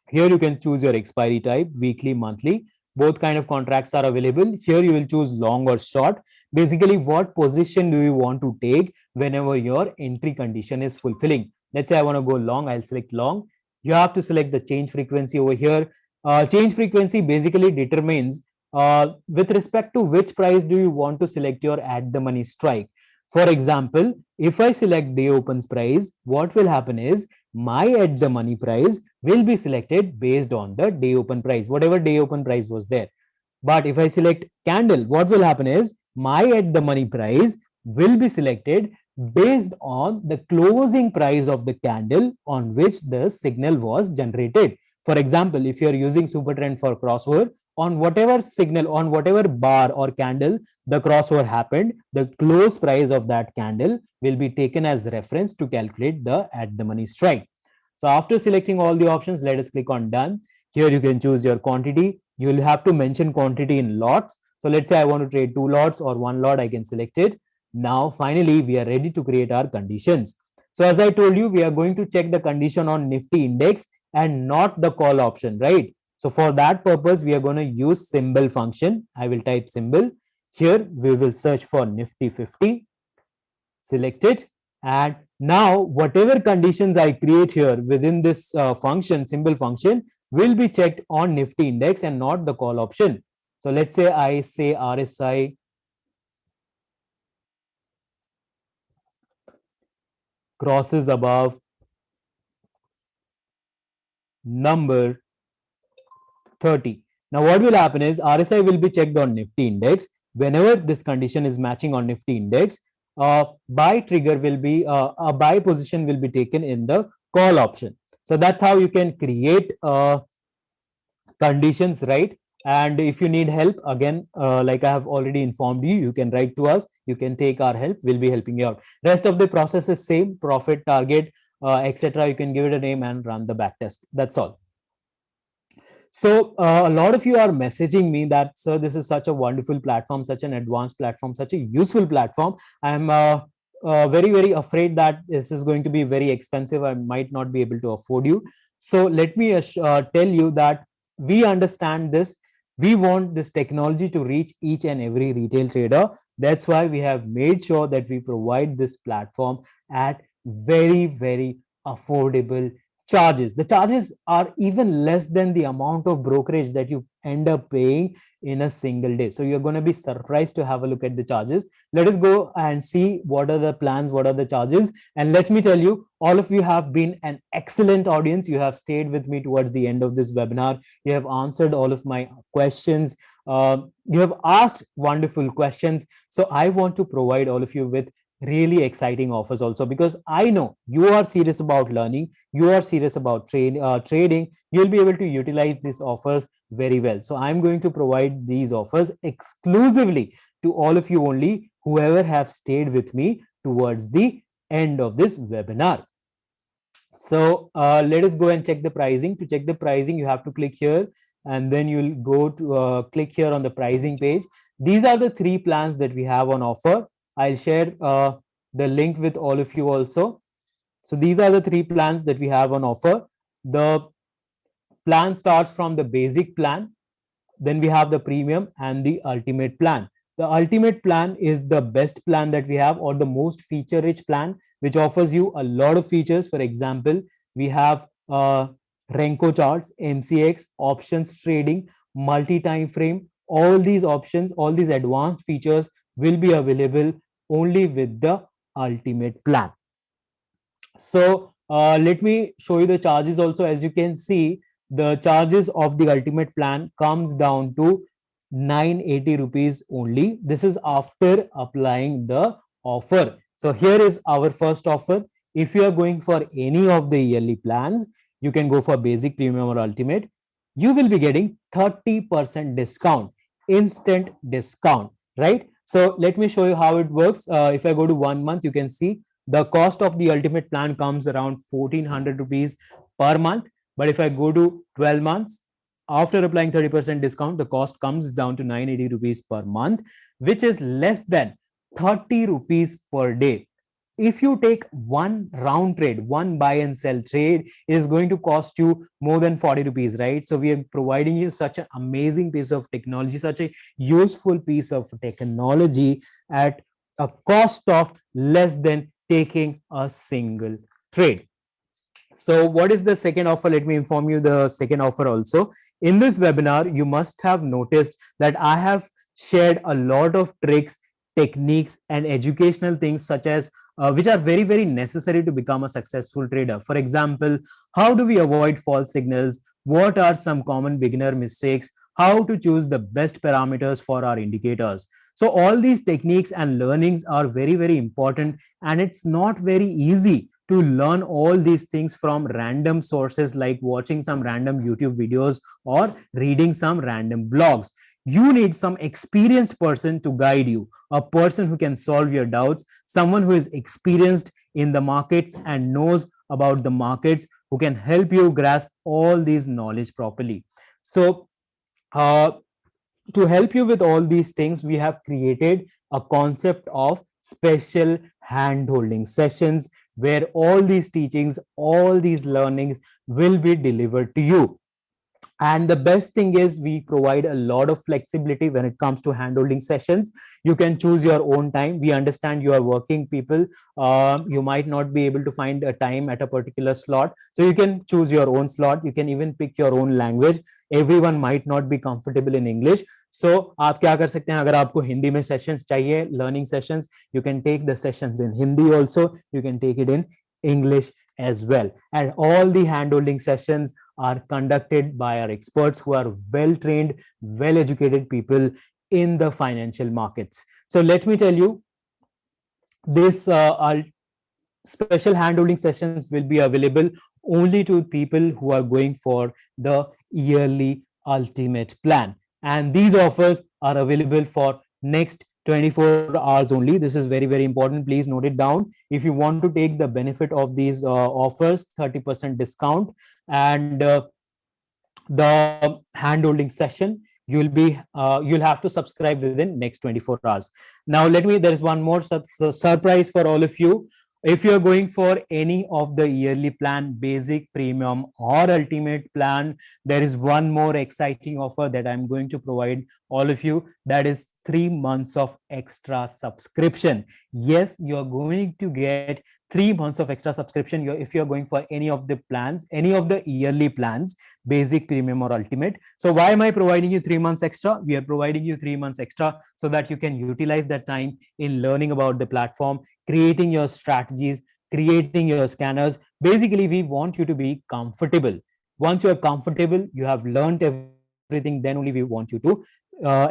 Here you can choose your expiry type, weekly, monthly. Both kind of contracts are available. Here you will choose long or short. Basically, what position do you want to take whenever your entry condition is fulfilling? Let's say I want to go long, I'll select long. You have to select the change frequency over here. Change frequency basically determines with respect to which price do you want to select your at the money strike. For example, if I select day opens price, what will happen is my at the money price will be selected based on the day open price, whatever day open price was there. But if I select candle, what will happen is my at the money price will be selected based on the closing price of the candle on which the signal was generated. For example, if you're using Supertrend for crossover, on whatever signal, on whatever bar or candle the crossover happened, the close price of that candle will be taken as reference to calculate the at the money strike. So after selecting all the options, let us click on done. Here you can choose your quantity. You will have to mention quantity in lots. So let's say I want to trade 2 lots or 1 lot, I can select it. Now finally we are ready to create our conditions. So as I told you, we are going to check the condition on Nifty index and not the call option, right? So for that purpose, we are going to use symbol function. I will type symbol. Here we will search for Nifty 50, select it, and now whatever conditions I create here within this function, symbol function, will be checked on Nifty index and not the call option. So let's say I say RSI crosses above number 30. Now, what will happen is RSI will be checked on Nifty index. Whenever this condition is matching on Nifty index, buy trigger will be a buy position will be taken in the call option. So that's how you can create conditions, right? And if you need help, again, like I have already informed you, you can write to us. You can take our help. We'll be helping you out. Rest of the process is same: profit, target, etc. You can give it a name and run the back test. That's all. So a lot of you are messaging me that, sir, this is such a wonderful platform, such an advanced platform, such a useful platform. I'm very, very afraid that this is going to be very expensive. I might not be able to afford you. So let me tell you that we understand this. We want this technology to reach each and every retail trader. That's why we have made sure that we provide this platform at very, very affordable charges. The charges are even less than the amount of brokerage that you end up paying in a single day. So you're going to be surprised to have a look at the charges. Let us go and see what are the plans, what are the charges. And let me tell you, all of you have been an excellent audience. You have stayed with me towards the end of this webinar. You have answered all of my questions. You have asked wonderful questions. So I want to provide all of you with really exciting offers also, because I know you are serious about learning, you are serious about trading. You'll be able to utilize these offers very well. So I'm going to provide these offers exclusively to all of you only, whoever have stayed with me towards the end of this webinar. So let us go and check the pricing. To check the pricing, you have to click here, and then you'll go to click here on the pricing page. These are the 3 plans that we have on offer. I'll share the link with all of you also. So these are the 3 plans that we have on offer. The plan starts from the basic plan, then we have the premium and the ultimate plan. The ultimate plan is the best plan that we have, or the most feature rich plan, which offers you a lot of features. For example, we have Renko charts, MCX, options trading, multi-time frame. All these options, all these advanced features will be available only with the ultimate plan. So let me show you the charges also. As you can see, the charges of the ultimate plan comes down to 980 rupees only. This is after applying the offer. So here is our first offer. If you are going for any of the yearly plans, you can go for basic, premium, or ultimate. You will be getting 30% discount, instant discount, right? So let me show you how it works. If I go to 1 month, you can see the cost of the ultimate plan comes around 1400 rupees per month. But if I go to 12 months, after applying 30% discount, the cost comes down to 980 rupees per month, which is less than 30 rupees per day. If you take one round trade, one buy and sell trade, it is going to cost you more than 40 rupees, right? So we are providing you such an amazing piece of technology, such a useful piece of technology at a cost of less than taking a single trade. So what is the second offer? Let me inform you the second offer also. In this webinar, you must have noticed that I have shared a lot of tricks, techniques, and educational things such as which are very, very necessary to become a successful trader. For example, how do we avoid false signals? What are some common beginner mistakes? How to choose the best parameters for our indicators? So all these techniques and learnings are very, very important, and it's not very easy to learn all these things from random sources like watching some random YouTube videos or reading some random blogs. You need some experienced person to guide you, a person who can solve your doubts, someone who is experienced in the markets and knows about the markets, who can help you grasp all these knowledge properly. So to help you with all these things, we have created a concept of special hand-holding sessions where all these teachings, all these learnings will be delivered to you. And the best thing is we provide a lot of flexibility when it comes to hand-holding sessions. You can choose your own time. We understand you are working people. You might not be able to find a time at a particular slot. So you can choose your own slot. You can even pick your own language. Everyone might not be comfortable in English. So आप क्या कर सकते हैं, अगर आपको हिंदी में sessions चाहिए, learning sessions, you can take the sessions in Hindi also. You can take it in English as well. And all the handholding sessions are conducted by our experts who are well trained, well educated people in the financial markets. So let me tell you, this our special handholding sessions will be available only to people who are going for the yearly ultimate plan, and these offers are available for next 24 hours only. This is very very important, please note it down. If you want to take the benefit of these offers, 30% discount, and the handholding session, you'll have to subscribe within next 24 hours. Now let me, there is one more surprise for all of you. If you're going for any of the yearly plan, basic, premium, or ultimate plan, there is one more exciting offer that I'm going to provide all of you. That is 3 months of extra subscription. Yes, you're going to get 3 months of extra subscription if you're going for any of the plans, any of the yearly plans, basic, premium, or ultimate. So why am I providing you 3 months extra? We are providing you 3 months extra so that you can utilize that time in learning about the platform, creating your strategies, creating your scanners. Basically, we want you to be comfortable. Once you're comfortable, you have learned everything, then only we want you to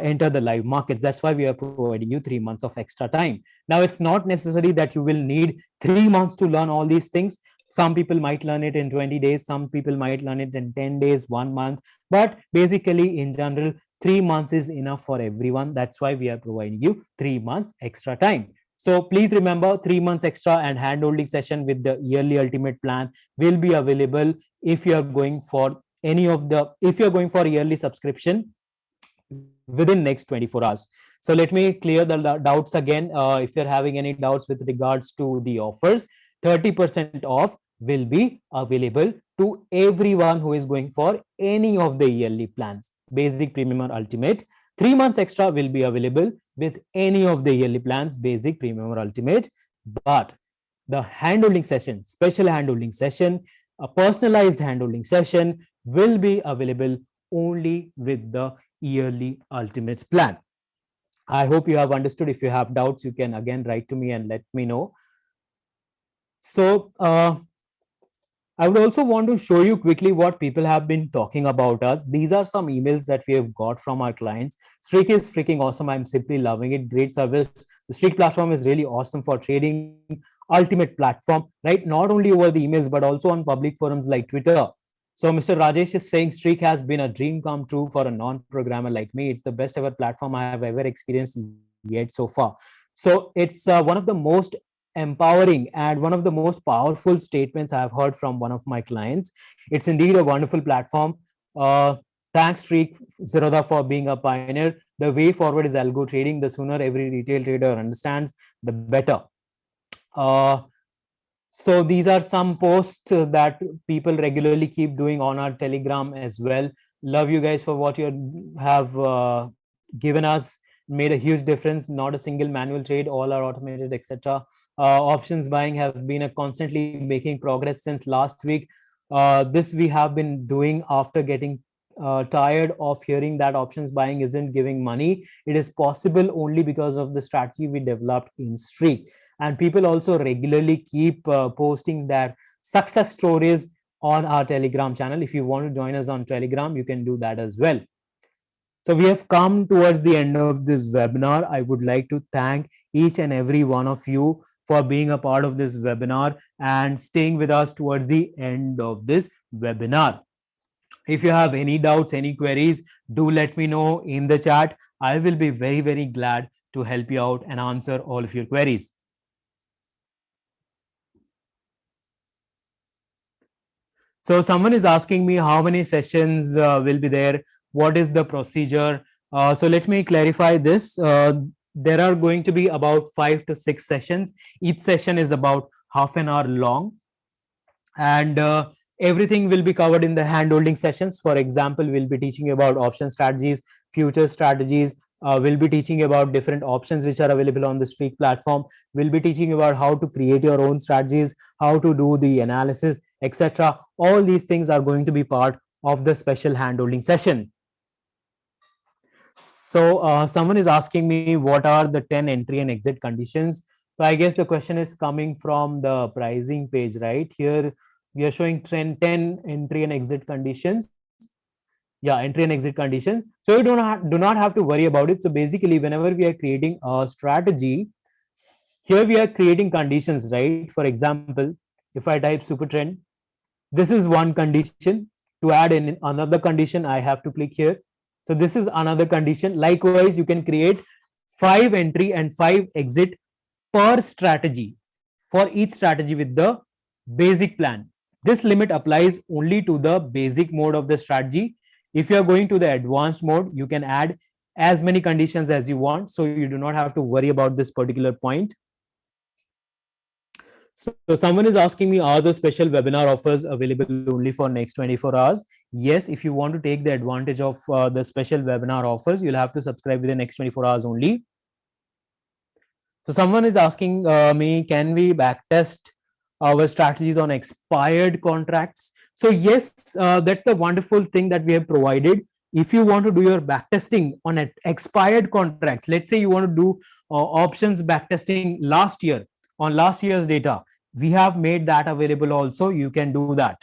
enter the live markets. That's why we are providing you 3 months of extra time. Now, it's not necessary that you will need 3 months to learn all these things. Some people might learn it in 20 days, some people might learn it in 10 days, 1 month, but basically in general 3 months is enough for everyone. That's why we are providing you 3 months extra time. So please remember, 3 months extra and handholding session with the yearly ultimate plan will be available if you are going for any of the, if you're going for yearly subscription within next 24 hours. So let me clear the doubts again. If you're having any doubts with regards to the offers, 30% off will be available to everyone who is going for any of the yearly plans, basic, premium, or ultimate. 3 months extra will be available with any of the yearly plans, basic, premium, or ultimate. But the handholding session, special handholding session, a personalized handholding session will be available only with the yearly ultimate plan. I hope you have understood. If you have doubts, you can again write to me and let me know. So I would also want to show you quickly what people have been talking about us. These are some emails that we have got from our clients. Streak is freaking awesome. I'm simply loving it. Great service. The Streak platform is really awesome for trading. Ultimate platform, right? Not only over the emails, but also on public forums like Twitter. So Mr. Rajesh is saying Streak has been a dream come true for a non-programmer like me. It's the best ever platform I have ever experienced yet so far. So it's one of the most empowering and one of the most powerful statements I've heard from one of my clients. It's indeed a wonderful platform. Thanks, Streak Zerodha, for being a pioneer. The way forward is algo trading. The sooner every retail trader understands, the better. So these are some posts that people regularly keep doing on our Telegram as well. Love you guys for what you have given us. Made a huge difference. Not a single manual trade. All are automated, etc. Options buying have been a constantly making progress since last week. This we have been doing after getting tired of hearing that options buying isn't giving money. It is possible only because of the strategy we developed in Streak. And people also regularly keep posting their success stories on our Telegram channel. If you want to join us on Telegram, you can do that as well. So we have come towards the end of this webinar. I would like to thank each and every one of you for being a part of this webinar and staying with us towards the end of this webinar. If you have any doubts, any queries, do let me know in the chat. I will be very, very glad to help you out and answer all of your queries. So someone is asking me how many sessions will be there, what is the procedure. So let me clarify this. There are going to be about 5 to 6 sessions. Each session is about half an hour long, and everything will be covered in the handholding sessions. For example, we'll be teaching you about option strategies, future strategies. We'll be teaching about different options which are available on the Streak platform. We'll be teaching about how to create your own strategies, how to do the analysis, etc. All these things are going to be part of the special handholding session. So someone is asking me what are the 10 entry and exit conditions. So So I guess the question is coming from the pricing page, right? Here we are showing trend 10 entry and exit conditions. Yeah, entry and exit conditions. So you do not have to worry about it. So basically, whenever we are creating a strategy, here we are creating conditions, right? For example, if I type super trend, this is one condition. To add in another condition, I have to click here. So this is another condition. Likewise, you can create 5 entry and 5 exit per strategy for each strategy with the basic plan. This limit applies only to the basic mode of the strategy. If you are going to the advanced mode, you can add as many conditions as you want. So you do not have to worry about this particular point. So someone is asking me, are the special webinar offers available only for next 24 hours? Yes, if you want to take the advantage of the special webinar offers, you'll have to subscribe within the next 24 hours only. So someone is asking me, can we backtest our strategies on expired contracts? So yes, that's the wonderful thing that we have provided. If you want to do your backtesting on expired contracts, let's say you want to do options backtesting last year on last year's data, we have made that available also. You can do that.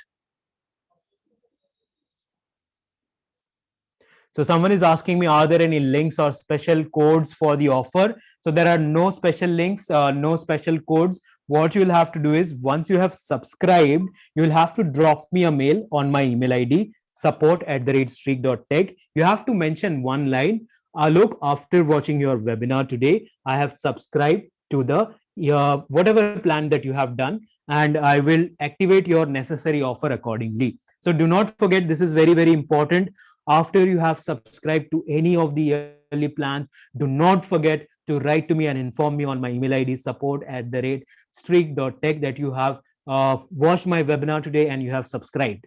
So someone is asking me, are there any links or special codes for the offer? So there are no special links, no special codes. What you'll have to do is, once you have subscribed, you'll have to drop me a mail on my email ID, support@streak.tech. You have to mention one line, Alok, after watching your webinar today, I have subscribed to the whatever plan that you have done, and I will activate your necessary offer accordingly. So do not forget, this is very, very important. After you have subscribed to any of the yearly plans, do not forget to write to me and inform me on my email ID, support@streak.tech, that you have watched my webinar today and you have subscribed.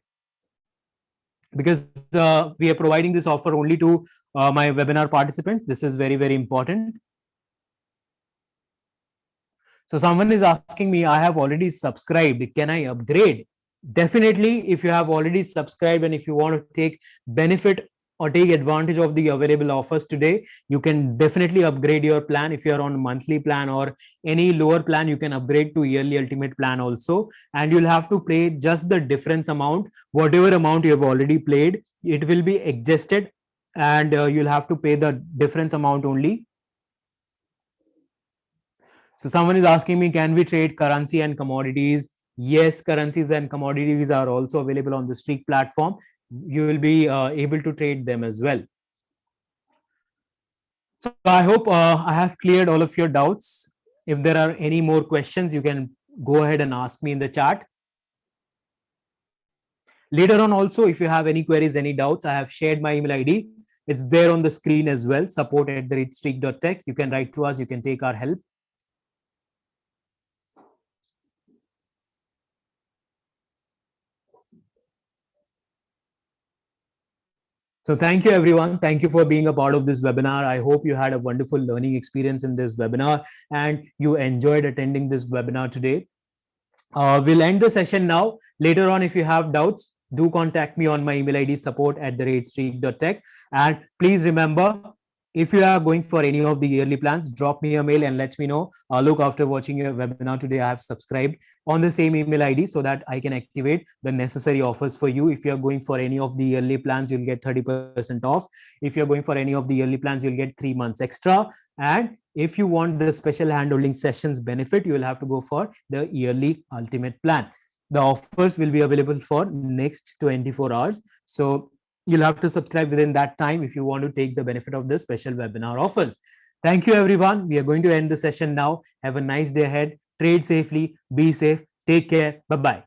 Because we are providing this offer only to my webinar participants. This is very, very important. So someone is asking me, I have already subscribed, can I upgrade? Definitely, if you have already subscribed and if you want to take benefit or take advantage of the available offers today, you can definitely upgrade your plan. If you are on monthly plan or any lower plan, you can upgrade to yearly ultimate plan also, and you'll have to pay just the difference amount. Whatever amount you have already played, it will be adjusted, and you'll have to pay the difference amount only. So someone is asking me, can we trade currency and commodities? Yes, currencies and commodities are also available on the Streak platform. You will be able to trade them as well. So I hope I have cleared all of your doubts. If there are any more questions, you can go ahead and ask me in the chat. Later on also, if you have any queries, any doubts, I have shared my email ID. It's there on the screen as well, support@streak.tech. You can write to us, you can take our help. So thank you, everyone. Thank you for being a part of this webinar. I hope you had a wonderful learning experience in this webinar and you enjoyed attending this webinar today. We'll end the session now. Later on, if you have doubts, do contact me on my email ID, support@streak.tech. And please remember, if you are going for any of the yearly plans, drop me a mail and let me know. Look, after watching your webinar today, I have subscribed on the same email ID so that I can activate the necessary offers for you. If you're going for any of the yearly plans, you'll get 30% off. If you're going for any of the yearly plans, you'll get 3 months extra. And if you want the special handholding sessions benefit, you will have to go for the yearly ultimate plan. The offers will be available for next 24 hours. So you'll have to subscribe within that time if you want to take the benefit of the special webinar offers. Thank you, everyone. We are going to end the session now. Have a nice day ahead. Trade safely. Be safe. Take care. Bye-bye.